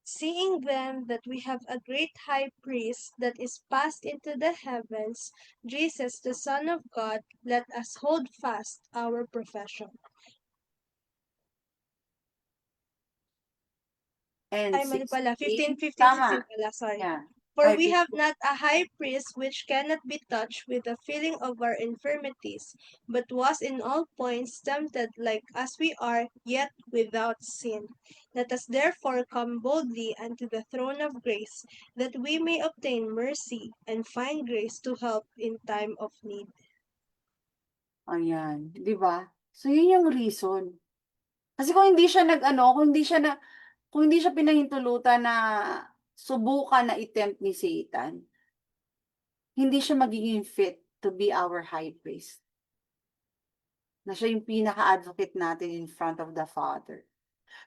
seeing then that we have a great high priest that is passed into the heavens, Jesus, the Son of God, let us hold fast our profession. And Ay, mali pala. 15, 15, 16 Tama. pala, sorry. Yeah. For Ay, we have 15. not a high priest which cannot be touched with the feeling of our infirmities, but was in all points tempted like as we are, yet without sin. Let us therefore come boldly unto the throne of grace, that we may obtain mercy and find grace to help in time of need. Ayan, di ba? So, yun yung reason. Kasi kung hindi siya kung hindi siya pinahintulutan na subukan na i-tempt ni Satan, hindi siya magiging fit to be our high priest. Na siya yung pinaka-advocate natin in front of the Father.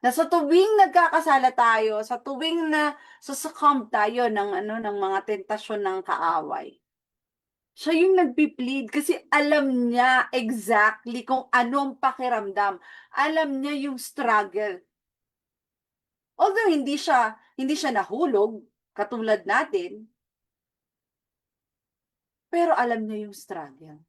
Na sa tuwing nagkakasala tayo, sa tuwing na susuccumb tayo ng mga tentasyon ng kaaway, siya yung nagpi-plead kasi alam niya exactly kung anong pakiramdam. Alam niya yung struggle. Although hindi siya nahulog katulad natin, pero alam niya yung struggle.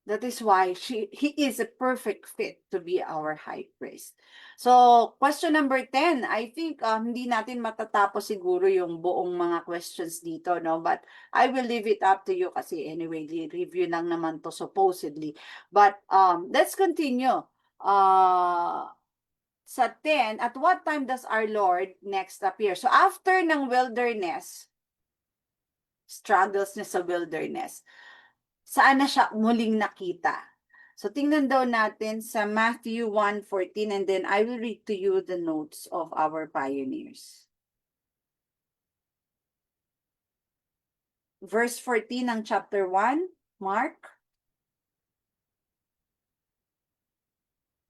That is why he is a perfect fit to be our high priest. So, question number 10. I think hindi natin matatapos siguro yung buong mga questions dito, no? But I will leave it up to you kasi anyway, review lang naman to supposedly. But let's continue. Sa 10, at what time does our Lord next appear? So, after ng wilderness, struggles niya sa wilderness, saan na siya muling nakita? So, tingnan daw natin sa Matthew 1:14 and then I will read to you the notes of our pioneers. Verse 14 ng chapter 1, Mark.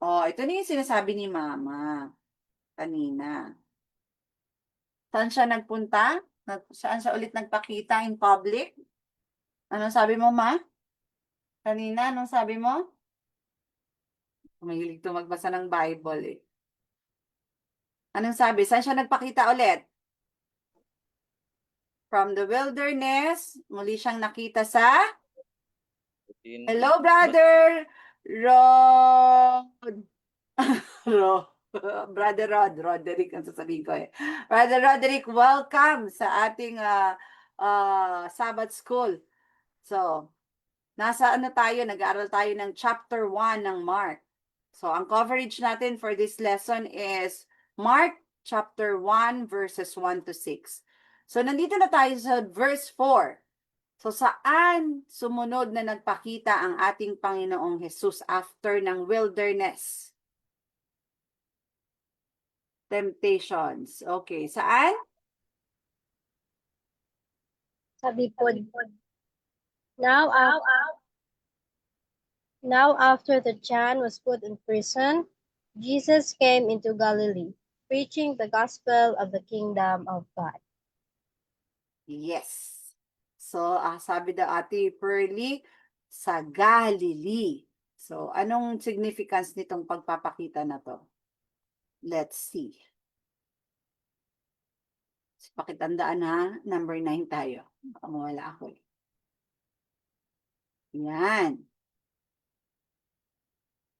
Oh, ito na yung sinasabi ni Mama kanina. Saan siya nagpunta? Saan siya ulit nagpakita in public? Anong sabi mo, Ma? Kanina, anong sabi mo? Mahilig to magbasa ng Bible eh. Anong sabi? Saan siya nagpakita ulit? From the wilderness, muli siyang nakita sa... Hello, brother! Rod! Brother Roderick, ang sasabihin ko eh. Brother Roderick, welcome sa ating Sabbath School. So, nasa ano tayo, nag-aaral tayo ng chapter 1 ng Mark. So, ang coverage natin for this lesson is Mark chapter 1 verses 1 to 6. So, nandito na tayo sa verse 4. So, saan sumunod na nagpakita ang ating Panginoong Jesus after ng wilderness? Temptations. Okay, saan? Sa bipod. Now after the John was put in prison, Jesus came into Galilee, preaching the gospel of the kingdom of God. Yes. So, sabi daw Ate Pearly, sa Galilee. So, anong significance nitong pagpapakita na to? Let's see. Pakitandaan ha, number 9 tayo. Baka mawala ako eh. Yan.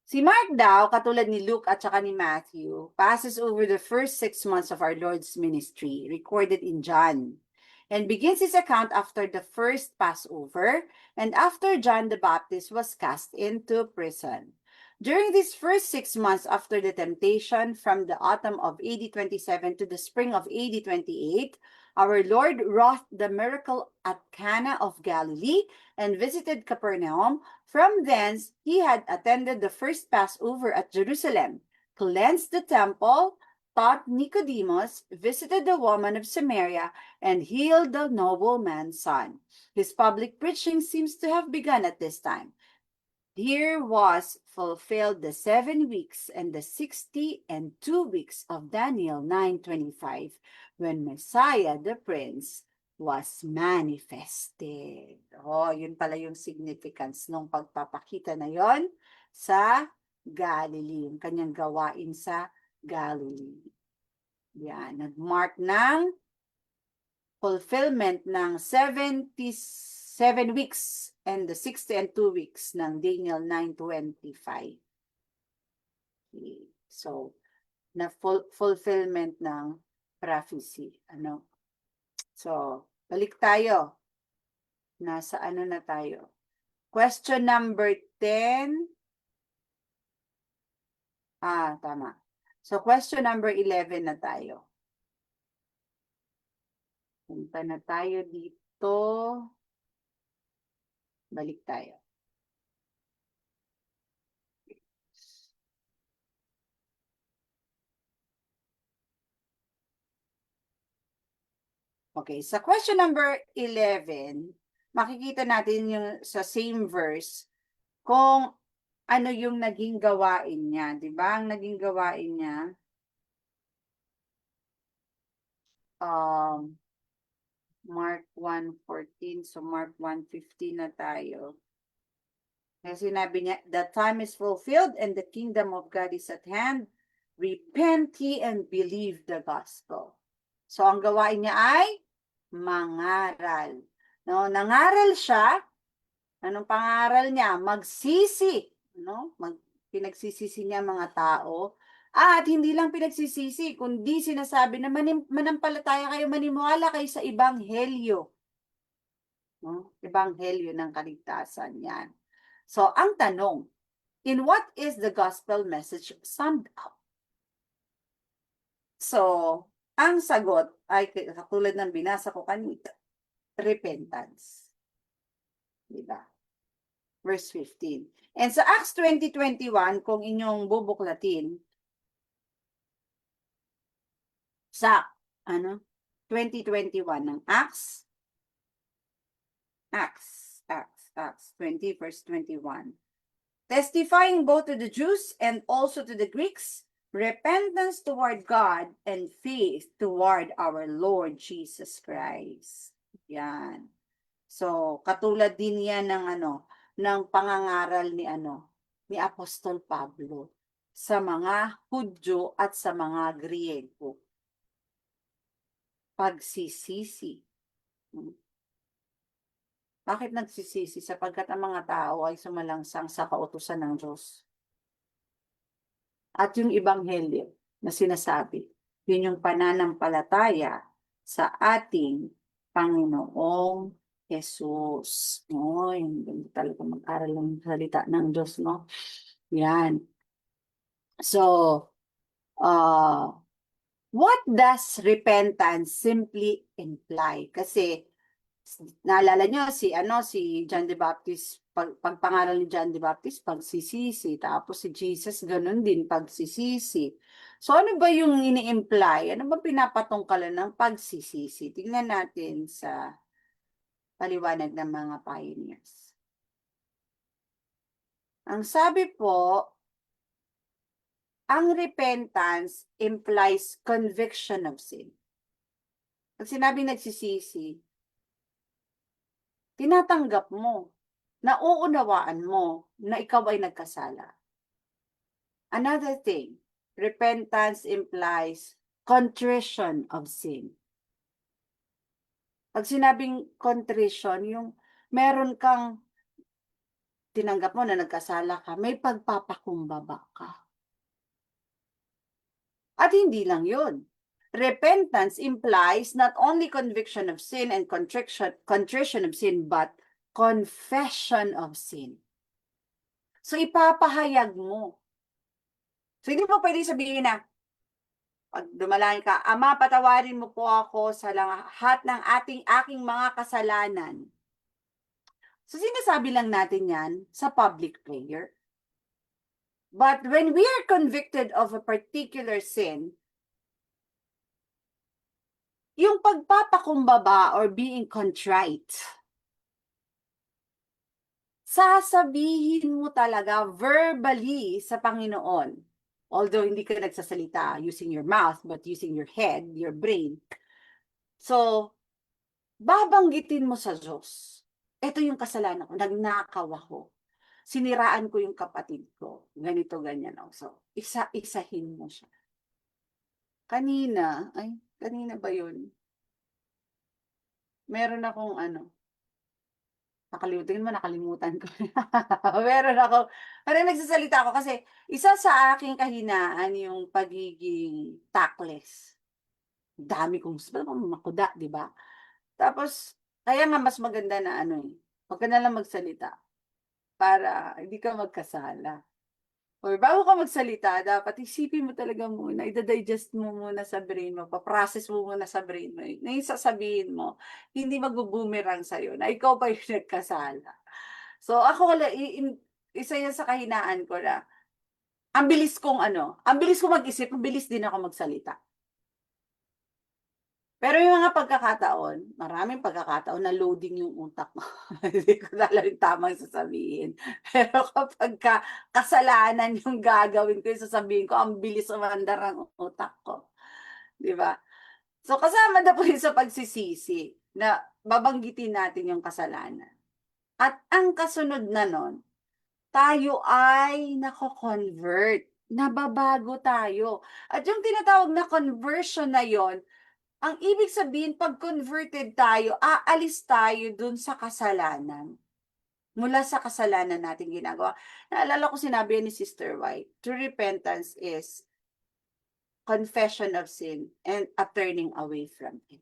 Si Mark daw, katulad ni Luke at saka ni Matthew, passes over the first 6 months of our Lord's ministry, recorded in John, and begins his account after the first Passover and after John the Baptist was cast into prison. During these first 6 months after the temptation from the autumn of AD 27 to the spring of AD 28, our Lord wrought the miracle at Cana of Galilee and visited Capernaum. From thence, he had attended the first Passover at Jerusalem, cleansed the temple, taught Nicodemus, visited the woman of Samaria, and healed the nobleman's son. His public preaching seems to have begun at this time. Here was fulfilled the 7 weeks and the 62 weeks of Daniel 9:25, when Messiah the Prince was manifested. Oh, yun pala yung significance ng pagpapakita na yon sa Galilee, yung kanyang gawain sa Galilee. Yan, nag-mark ng fulfillment ng 77 weeks and the 62 weeks ng Daniel 9:25. Okay. So, na fulfillment ng prophecy. Ano? So, balik tayo. Nasa ano na tayo? Question number 10. Tama. So, question number 11 na tayo. Punta na tayo dito. Balik tayo. Okay, sa question number 11, makikita natin yung sa same verse kung ano yung naging gawain niya, 'di ba? Ang naging gawain niya Mark 1:14, so Mark 1:15 na tayo. Kasi sinabi niya, the time is fulfilled and the kingdom of God is at hand. Repent ye and believe the gospel. So, ang gawain niya ay mangaral. No, nangaral siya. Anong pangaral niya? Magsisi. No? Pinagsisisi niya mga tao. At hindi lang pinagsisisi, kundi sinasabi na manampalataya kayo, maniwala kayo sa ebanghelyo. No? Ebanghelyo ng kaligtasan yan. So, ang tanong, in what is the gospel message summed up? So, ang sagot ay katulad ng binasa ko kanina, repentance. Diba? Verse 15. And sa Acts 20:21, kung inyong bubuklatin, sa 20:21 ng Acts 20 verse 21. testifying both to the Jews and also to the Greeks, repentance toward God and faith toward our Lord Jesus Christ. Yan. So, katulad din yan ng ng pangangaral ni Apostol Pablo sa mga Hudyo at sa mga Griego. Pagsisisi. Bakit nagsisisi? Sapagkat ang mga tao ay sumalangsang sa kautusan ng Diyos. At yung ebanghelyo na sinasabi, yun yung pananampalataya sa ating Panginoong Jesus. Oh, hindi talaga mag-aral ng salita ng Diyos, no? Yan. So, what does repentance simply imply? Kasi, naalala nyo, si John the Baptist, pagpangaral ni John the Baptist, pagsisisi. Tapos si Jesus, ganun din, pagsisisi. So, ano ba yung ini-imply? Ano ba pinapatungkalan ng pagsisisi? Tingnan natin sa paliwanag ng mga pioneers. Ang sabi po, ang repentance implies conviction of sin. Pag sinabing nagsisisi, tinatanggap mo, nauunawaan mo na ikaw ay nagkasala. Another thing, repentance implies contrition of sin. Pag sinabing contrition, yung meron kang tinanggap mo na nagkasala ka, may pagpapakumbaba ka. At hindi lang yun. Repentance implies not only conviction of sin and contrition of sin, but confession of sin. So, ipapahayag mo. So, hindi mo pwede sabihin na, pag dumalangin ka, Ama, patawarin mo po ako sa lahat ng aking mga kasalanan. So, sinasabi lang natin yan sa public prayer. But when we are convicted of a particular sin, yung pagpapakumbaba or being contrite, sasabihin mo talaga verbally sa Panginoon. Although hindi ka nagsasalita using your mouth, but using your head, your brain. So, babanggitin mo sa Diyos. Ito yung kasalanan ko, nagnakaw ako. Siniraan ko yung kapatid ko. Ganito, ganyan. So, isa-isahin mo siya. Kanina ba yun? Meron akong nakalimutan ko. Parang nagsasalita ako kasi isa sa aking kahinaan yung pagiging tactless. Dami kong makuda, di ba? Tapos, kaya nga mas maganda na huwag ka na lang magsalita para hindi ka magkasala. Or bago ka magsalita, dapat isipin mo talaga muna, i-digest mo muna sa brain mo, paprocess mo muna sa brain mo. Na yung sasabihin mo, hindi mag-boomerang sa'yo, na ikaw pa yung nagkasala. So ako, isa yan sa kahinaan ko na, ang bilis kong mag-isip, ang bilis din ako magsalita. Pero yung mga pagkakataon, maraming pagkakataon na loading yung utak mo. Hindi ko talagang tamang sasabihin. Pero kapag kasalanan yung gagawin ko, yung sasabihin ko, ang bilis umandar ang utak ko. Di ba? So kasama na po yun sa pagsisisi na babanggitin natin yung kasalanan. At ang kasunod na nun, tayo ay nako-convert. Nababago tayo. At yung tinatawag na conversion na yon, ang ibig sabihin, pag converted tayo, aalis tayo dun sa kasalanan. Mula sa kasalanan natin ginagawa. Naalala ko sinabi ni Sister White, true repentance is confession of sin and a turning away from it.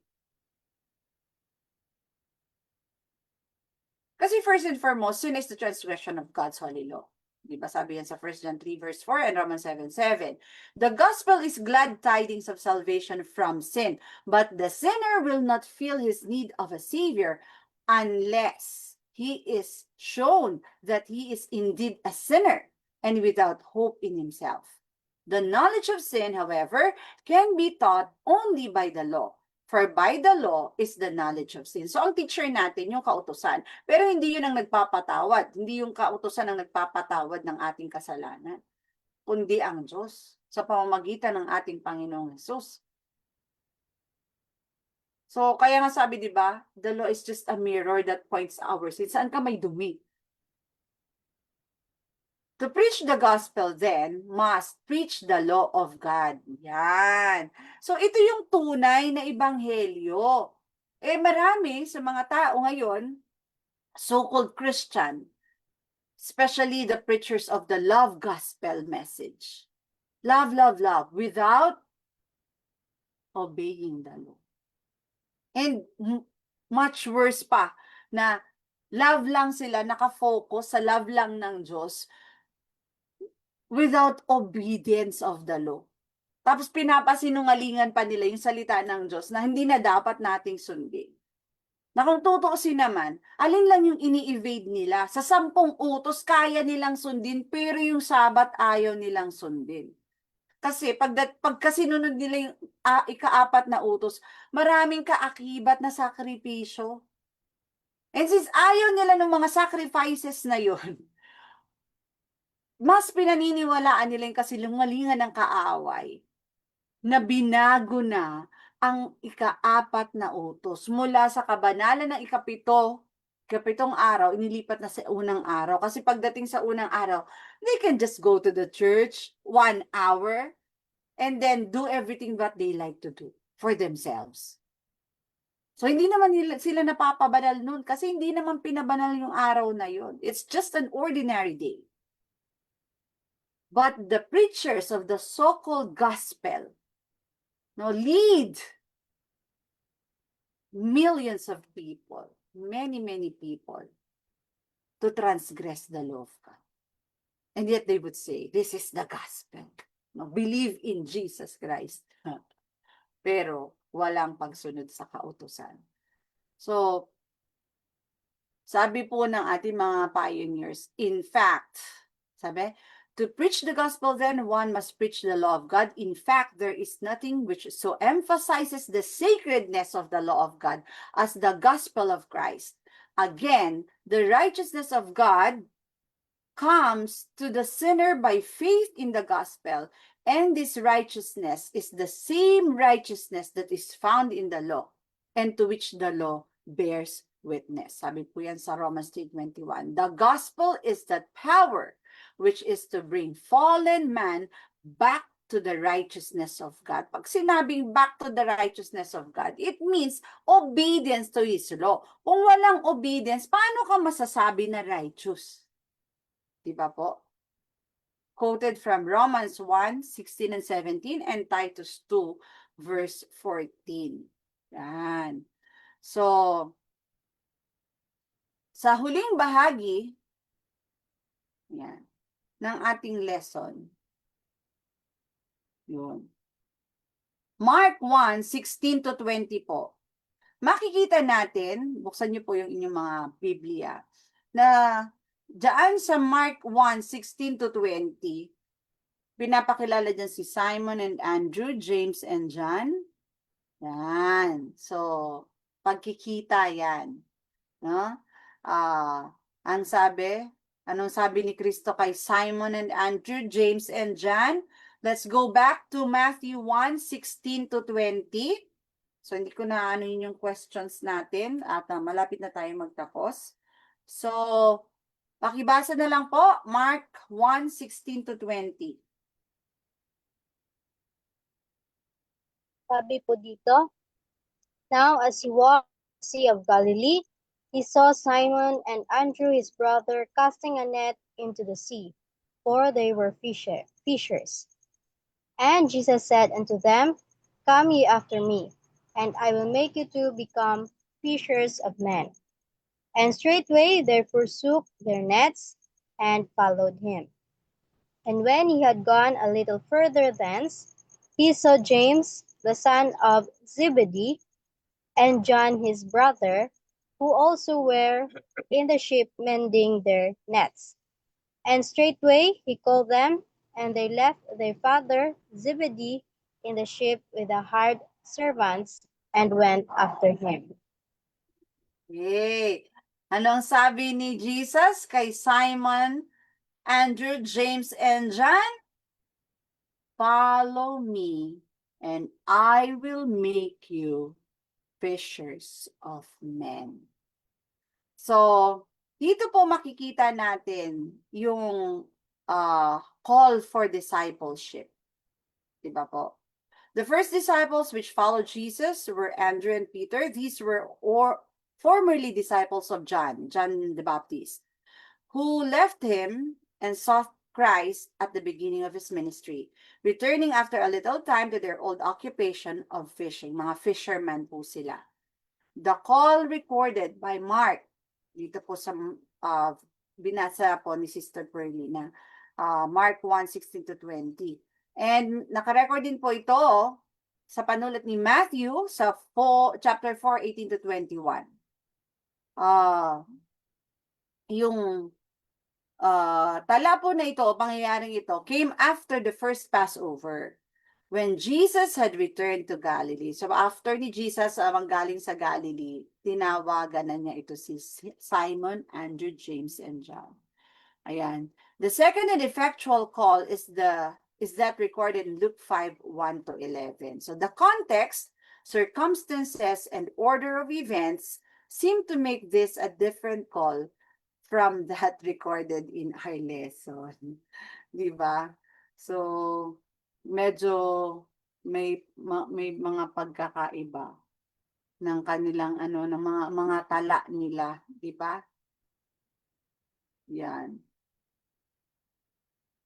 Kasi first and foremost, sin is the transgression of God's holy law. Diba sabi yan sa 1 John 3 verse 4 and Romans 7:7. The gospel is glad tidings of salvation from sin, but the sinner will not feel his need of a savior unless he is shown that he is indeed a sinner and without hope in himself. The knowledge of sin, however, can be taught only by the law. For by the law is the knowledge of sin. So ang teacher natin, yung kautusan. Pero hindi yun ang nagpapatawad. Hindi yung kautusan ang nagpapatawad ng ating kasalanan. Kundi ang Diyos sa pamamagitan ng ating Panginoong Hesus. So, kaya nga sabi, di ba, the law is just a mirror that points our sins. Saan ka may dumi? To preach the gospel then, must preach the law of God. Yan. So, ito yung tunay na ebanghelyo. Marami sa mga tao ngayon, so-called Christian, especially the preachers of the love gospel message. Love, love, love, without obeying the law. And much worse pa, na love lang sila, nakafocus sa love lang ng Diyos, without obedience of the law. Tapos pinapasinungalingan pa nila yung salita ng Diyos na hindi na dapat nating sundin. Na kung tutuusin naman, alin lang yung ini-evade nila? Sa 10 utos, kaya nilang sundin, pero yung Sabat ayaw nilang sundin. Kasi pagka sinunod nila yung ika-4 na utos, maraming kaakibat na sakripisyo. And since ayaw nila ng mga sacrifices na yon, mas pinaniniwalaan nila yung kasinungalingan ng kaaway na binago na ang ika-4 na utos. Mula sa kabanalan ng ikapitong araw, inilipat na sa unang araw. Kasi pagdating sa unang araw, they can just go to the church 1 hour and then do everything what they like to do for themselves. So, hindi naman sila napapabanal nun kasi hindi naman pinabanal yung araw na yun. It's just an ordinary day. But the preachers of the so-called gospel lead millions of people, many, many people, to transgress the law of God. And yet they would say, this is the gospel. Believe in Jesus Christ. Pero walang pagsunod sa kautusan. So, sabi po ng ating mga pioneers, in fact, sabi, to preach the gospel then, one must preach the law of God. In fact, there is nothing which so emphasizes the sacredness of the law of God as the gospel of Christ. Again, the righteousness of God comes to the sinner by faith in the gospel, and this righteousness is the same righteousness that is found in the law, and to which the law bears witness. Sabi po yan sa Romans 3:21. The gospel is that power which is to bring fallen man back to the righteousness of God. Pag sinabing back to the righteousness of God, it means obedience to His law. Kung walang obedience, paano ka masasabi na righteous? Diba po? Quoted from Romans 1:16 and 17 and Titus 2 verse 14. Yan. So, sa huling bahagi, yan, ng ating lesson, yun. Mark 1:16 to 20 po. Makikita natin, buksan niyo po yung inyong mga Biblia, na dyan sa Mark 1:16 to 20, pinapakilala dyan si Simon and Andrew, James and John. Yan. So, pagkikita yan. No? Ang sabi, anong sabi ni Kristo kay Simon and Andrew, James and John? Let's go back to Matthew 1:16 to 20. So, hindi ko na ano yun yung questions natin at malapit na tayo magtapos. So, pakibasa na lang po, Mark 1:16 to 20. Sabi po dito, now as he walked the Sea of Galilee, he saw Simon and Andrew his brother casting a net into the sea, for they were fishers. And Jesus said unto them, come ye after me, and I will make you to become fishers of men. And straightway they forsook their nets and followed him. And when he had gone a little further thence, he saw James, the son of Zebedee, and John his brother, who also were in the ship mending their nets. And straightway he called them, and they left their father Zebedee in the ship with the hired servants, and went after him. Yay! Anong sabi ni Jesus kay Simon, Andrew, James, and John? Follow me, and I will make you fishers of men. So, dito po makikita natin yung call for discipleship. Diba po? The first disciples which followed Jesus were Andrew and Peter. These were formerly disciples of John the Baptist, who left him and sought Christ at the beginning of his ministry, returning after a little time to their old occupation of fishing. Mga fishermen po sila. The call recorded by Mark, dito po sa binasa po ni Sister Pearlie na Mark 1:16-20. And nakarecord din po ito sa panulat ni Matthew sa chapter 4:18-21. Yung tala po na ito, pangyayaring ito, came after the first Passover, when Jesus had returned to Galilee. So after ni Jesus manggaling sa Galilee, tinawagan na niya ito si Simon, Andrew, James, and John. Ayan. The second and effectual call is that recorded in Luke 5:1-11. So the context, circumstances, and order of events seem to make this a different call from that recorded in our lesson. Di ba? So, medyo may mga pagkakaiba ng kanilang ng mga tala nila, di ba? Yan.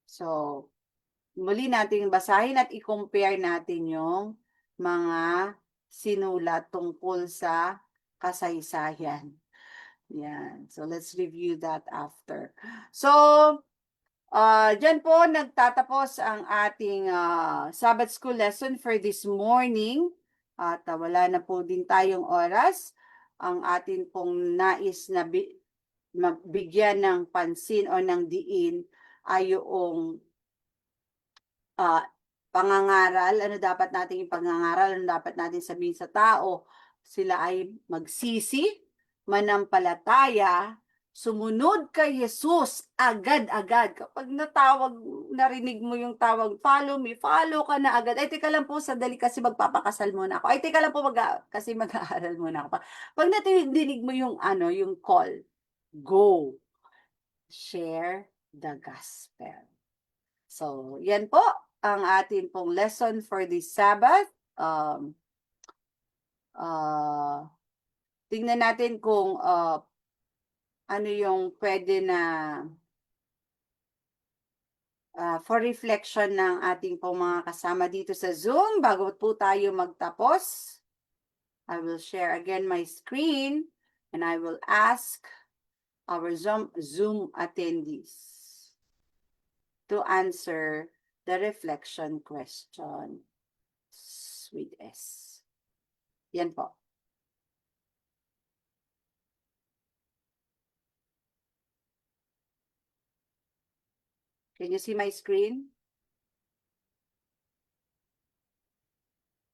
So, muli nating basahin at i-compare natin yung mga sinulat tungkol sa kasaysayan. Yan. So, let's review that after. So, dyan po nagtatapos ang ating Sabbath School lesson for this morning. At wala na po din tayong oras. Ang atin pong nais na mabigyan ng pansin o ng diin ay yung pangangaral. Ano dapat natin ipangangaral? Ano dapat natin sabihin sa tao? Sila ay magsisi, manampalataya, sumunod kay Jesus agad-agad. Kapag narinig mo yung tawag, follow me, follow ka na agad. Ay, teka lang po, sandali kasi magpapakasal muna ako. Ay, teka lang po, kasi mag-aaral muna ako. Pag natinig mo yung yung call, go. Share the gospel. So, yan po ang atin pong lesson for this Sabbath. Tingnan natin kung ano yung pwede na for reflection ng ating pong mga kasama dito sa Zoom. Bago po tayo magtapos, I will share again my screen and I will ask our Zoom attendees to answer the reflection question with S. Yan po. Can you see my screen?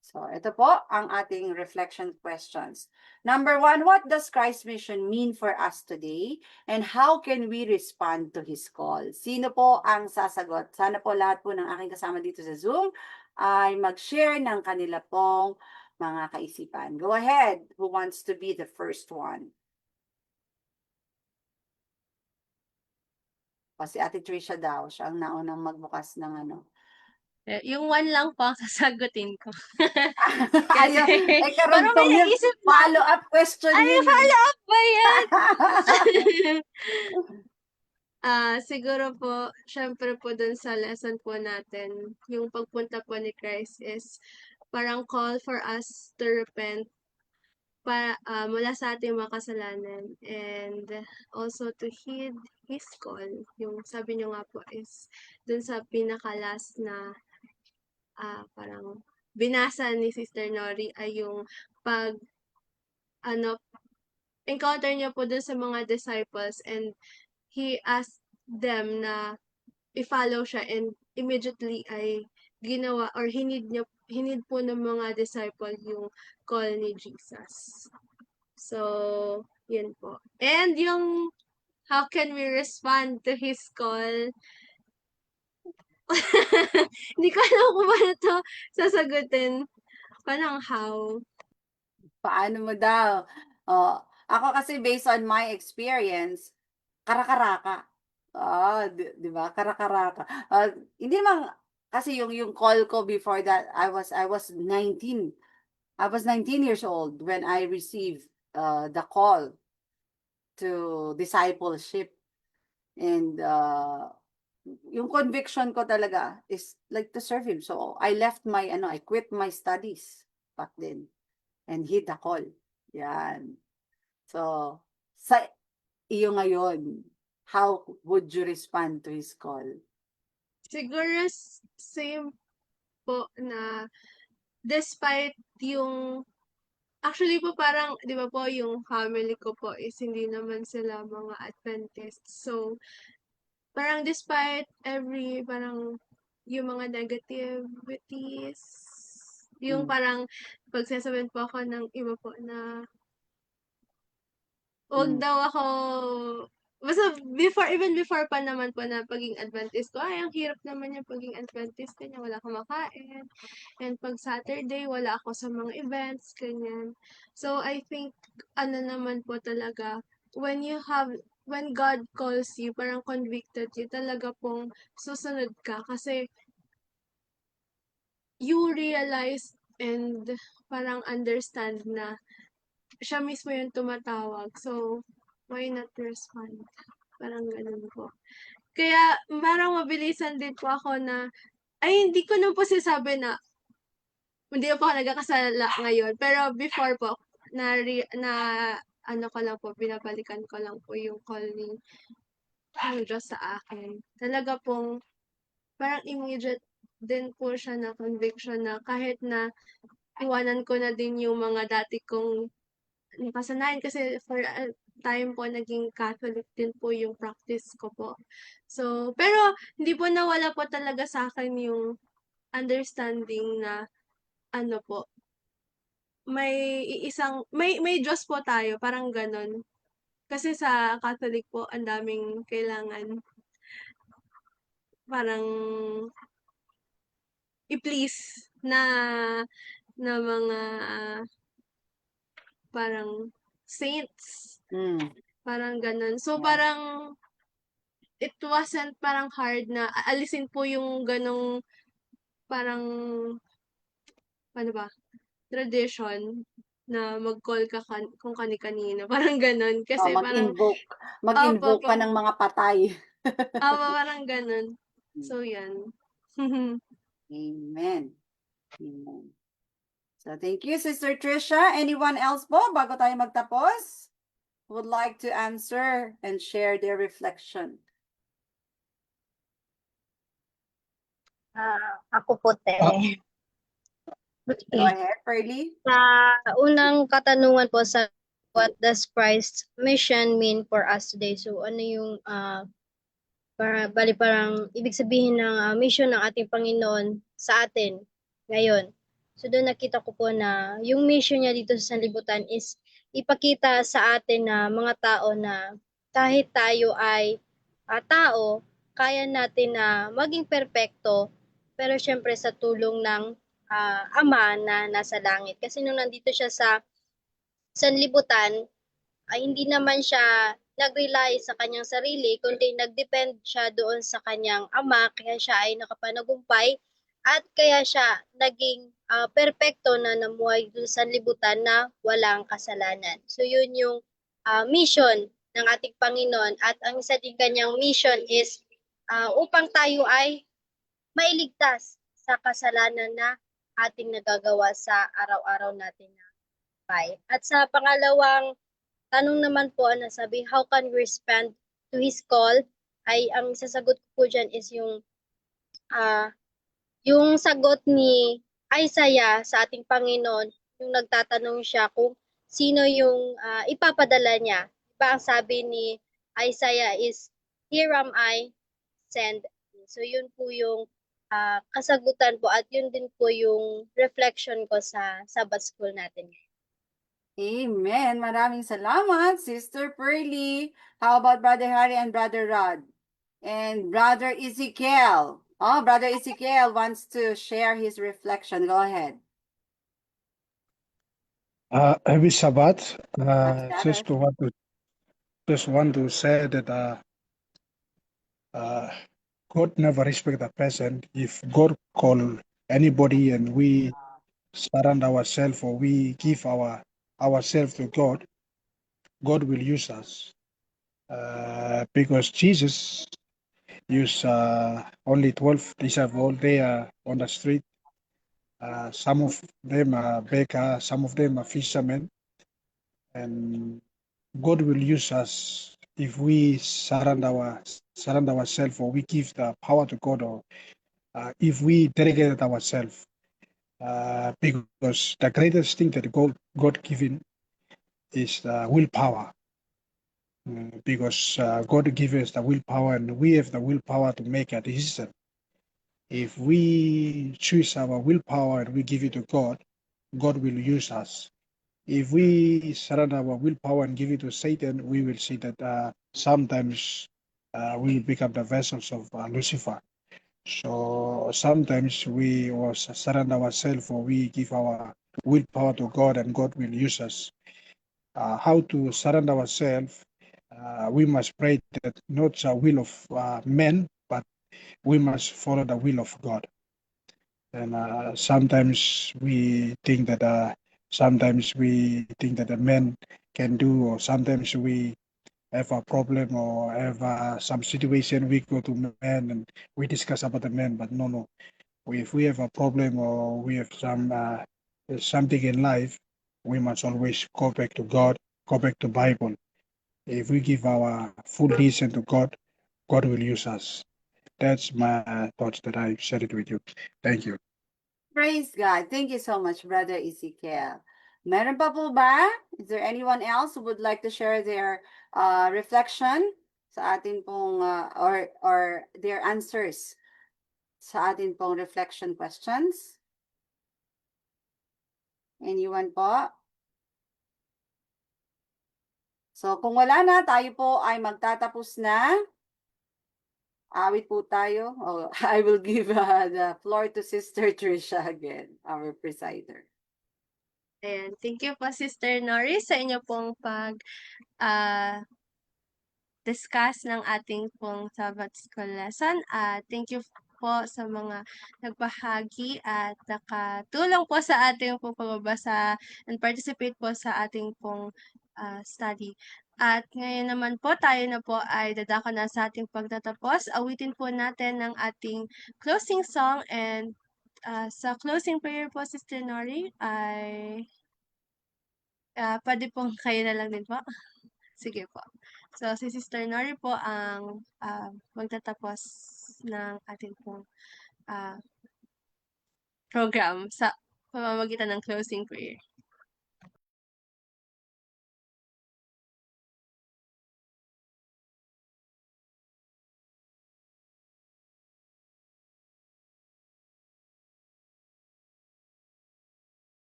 So, ito po ang ating reflection questions. Number 1, what does Christ's mission mean for us today? And how can we respond to His call? Sino po ang sasagot? Sana po lahat po ng aking kasama dito sa Zoom ay mag-share ng kanila pong mga kaisipan. Go ahead. Who wants to be the first one? O si Ate Tricia daw, siya ang naunang magbukas ng Yung one lang po ang sasagutin ko. Ayaw, Parang may karugtong yung naisip na. follow-up question Ay, yun. follow-up ba yan? Siguro po, syempre po dun sa lesson po natin, yung pagpunta po ni Christ is parang call for us to repent mula sa ating mga kasalanan and also to heed His call. Yung sabi nyo nga po is dun sa pinaka-last na parang binasa ni Sister Nori ay yung encounter niya po dun sa mga disciples and He asked them na i-follow siya and immediately ay ginawa or hinid po ng mga disciple yung call ni Jesus. So, yun po. And yung how can we respond to his call? Hindi ko alam kung paano to sasagutin. Parang how? Paano mo daw? Oh, ako kasi based on my experience, karakaraka. Di ba? Karakaraka. Hindi naman kasi yung call ko before that, I was 19. I was 19 years old when I received the call to discipleship. And yung conviction ko talaga is like to serve him. So I quit my studies back then and hit the call. Yan. So, sa iyo ngayon, how would you respond to his call? Siguro same po na despite yung actually po parang 'di ba po yung family ko po is hindi naman sila mga Adventists. So parang despite parang yung mga negativities, yung parang pagsasabihan po ako ng iba po na wag Mm. daw ako, basta even before pa naman po na paging Adventist ko, ay ang hirap naman yung paging Adventist, ganyan, wala akong makain. And pag Saturday, wala ako sa mga events, ganyan. So, I think, ano naman po talaga, when God calls you, parang convicted you, talaga pong susunod ka. Kasi, you realize and parang understand na siya mismo yung tumatawag. So, why not respond? Parang ganun po. Kaya, parang mabilisan din po ako na, ay, hindi ko na po sinasabi na, hindi po ako nagkakasala ngayon. Pero before po, ano ko lang po, binabalikan ko lang po yung call ng Diyos sa akin. Talaga pong, parang immediate din po siya na conviction na kahit na iwanan ko na din yung mga dati kong nakasanayan kasi for a time po naging Catholic din po yung practice ko po. So, pero hindi po nawala po talaga sa akin yung understanding na ano po, may Diyos po tayo, parang ganon. Kasi sa Catholic po, ang daming kailangan parang i-please na mga parang saints, Mm. parang ganon. So, Yeah. parang it wasn't parang hard na alisin po yung ganong parang, ano ba, tradition na mag-call ka kung kani-kanino, parang ganon. Kasi parang, Mag-invoke. opo, Mag-invoke ka ng mga patay. opo, parang ganon. So, yan. Amen. Amen. So, thank you, Sister Trisha. Anyone else po, bago tayo magtapos, would like to answer and share their reflection? Ako po, te. Go ahead, Pearly. Sa unang katanungan po sa what does Christ's mission mean for us today? So ano yung parang ibig sabihin ng mission ng ating Panginoon sa atin ngayon. So doon nakita ko po na yung mission niya dito sa sanlibutan is ipakita sa atin na mga tao na kahit tayo ay tao, kaya natin na maging perpekto, pero syempre sa tulong ng Ama na nasa langit. Kasi nung nandito siya sa sanlibutan, ay hindi naman siya nag-rely sa kanyang sarili, kundi nag-depend siya doon sa kanyang Ama, kaya siya ay nakapanagumpay at kaya siya naging perpekto na namuhay doon sa sanlibutan na walang kasalanan. So yun yung mission ng ating Panginoon, at ang isa din kanyang mission is upang tayo ay mailigtas sa kasalanan na ating nagagawa sa araw-araw natin na buhay. At sa pangalawang tanong naman po, sabi, how can we respond to His call? Ay, ang sasagot ko po dyan is yung sagot ni Isaiah sa ating Panginoon, yung nagtatanong siya kung sino yung ipapadala niya. Diba ang sabi ni Isaiah is, here am I, send me. So yun po yung kasagutan po at yun din po yung reflection ko sa Sabbath School natin. Amen. Maraming salamat, Sister Pearly. How about Brother Harry and Brother Rod? And Brother Ezekiel. Oh, Brother Ezekiel wants to share his reflection. Go ahead. Happy Sabbath. Happy Sabbath. Just want to say that God never respect a person. If God call anybody and we surrender ourselves or we give ourselves to God, God will use us. Because Jesus used only 12 disciples. They are on the street. Some of them are beggars, some of them are fishermen, and God will use us if we surrender ourselves or we give the power to God, or if we dedicate ourselves. Because the greatest thing that God given is the willpower. Because God gives us the willpower and we have the willpower to make a decision. If we choose our willpower and we give it to God, God will use us. If we surrender our willpower and give it to Satan, we will see that sometimes we become the vessels of Lucifer. So sometimes we surrender ourselves or we give our willpower to God and God will use us. How to surrender ourselves? We must pray that not the will of men, but we must follow the will of God. And sometimes we think that the men can do, or sometimes we have a problem or have some situation, we go to men and we discuss about the men. But no. If we have a problem or we have something in life, we must always go back to God, go back to Bible. If we give our full listen to God, God will use us. That's my thoughts that I shared it with you. Thank you. Praise God. Thank you so much, Brother Ezekiel. Meron pa po ba? Is there anyone else who would like to share their reflection sa atin pong or their answers sa atin pong reflection questions? Anyone po? So kung wala na, tayo po ay magtatapos na. Awit po tayo. Oh, I will give the floor to Sister Trisha again, our presider. Ayan. Thank you po, Sister Nori, sa inyo pong discuss ng ating pong Sabbath School lesson. Thank you po sa mga nagbahagi at nakatulong po sa ating pong pagbabasa and participate po sa ating pong study. At ngayon naman po, tayo na po ay dadako na sa ating pagtatapos. Awitin po natin ng ating closing song, and sa closing prayer po, Sister Nori, ay pwede pong kayo na lang din po. Sige po. So, si Sister Nori po ang magtatapos ng ating pong program sa pamamagitan ng closing prayer.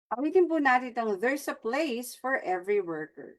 Awitin po natin itong There's a Place for Every Worker.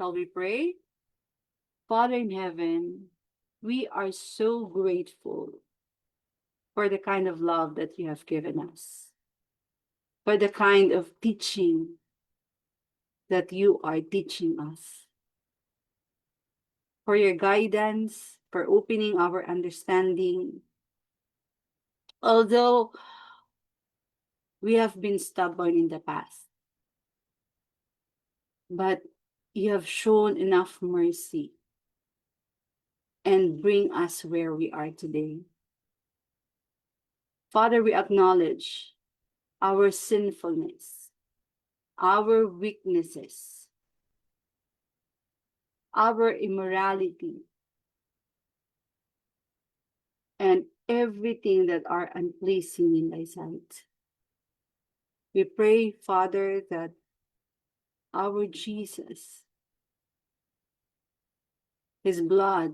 Shall we pray? Father in heaven, we are so grateful for the kind of love that you have given us, for the kind of teaching that you are teaching us, for your guidance, for opening our understanding. Although we have been stubborn in the past, but you have shown enough mercy and bring us where we are today. Father, we acknowledge our sinfulness, our weaknesses, our immorality, and everything that are unpleasing in thy sight. We pray, Father, that our Jesus, his blood,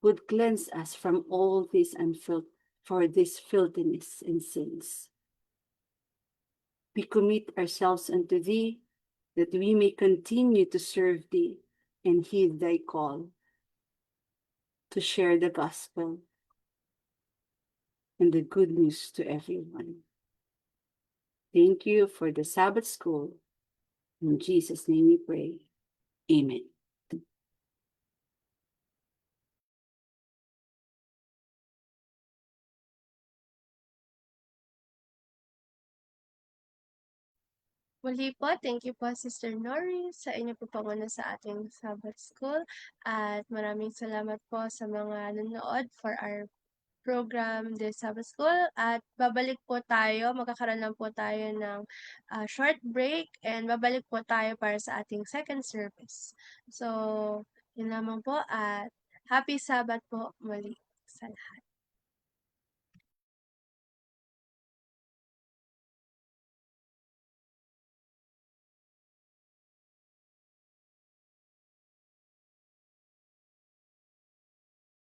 would cleanse us from all this for this filthiness and sins. We commit ourselves unto thee, that we may continue to serve thee and heed thy call to share the gospel and the good news to everyone. Thank you for the Sabbath school. In Jesus' name we pray. Amen. Muli po, thank you po Sister Nori sa inyo po panguna sa ating Sabbath School at maraming salamat po sa mga nanonood for our program this Sabbath School at babalik po tayo, magkakaroon lang po tayo ng short break and babalik po tayo para sa ating second service. So, yun lamang po at happy Sabbath po muli sa lahat.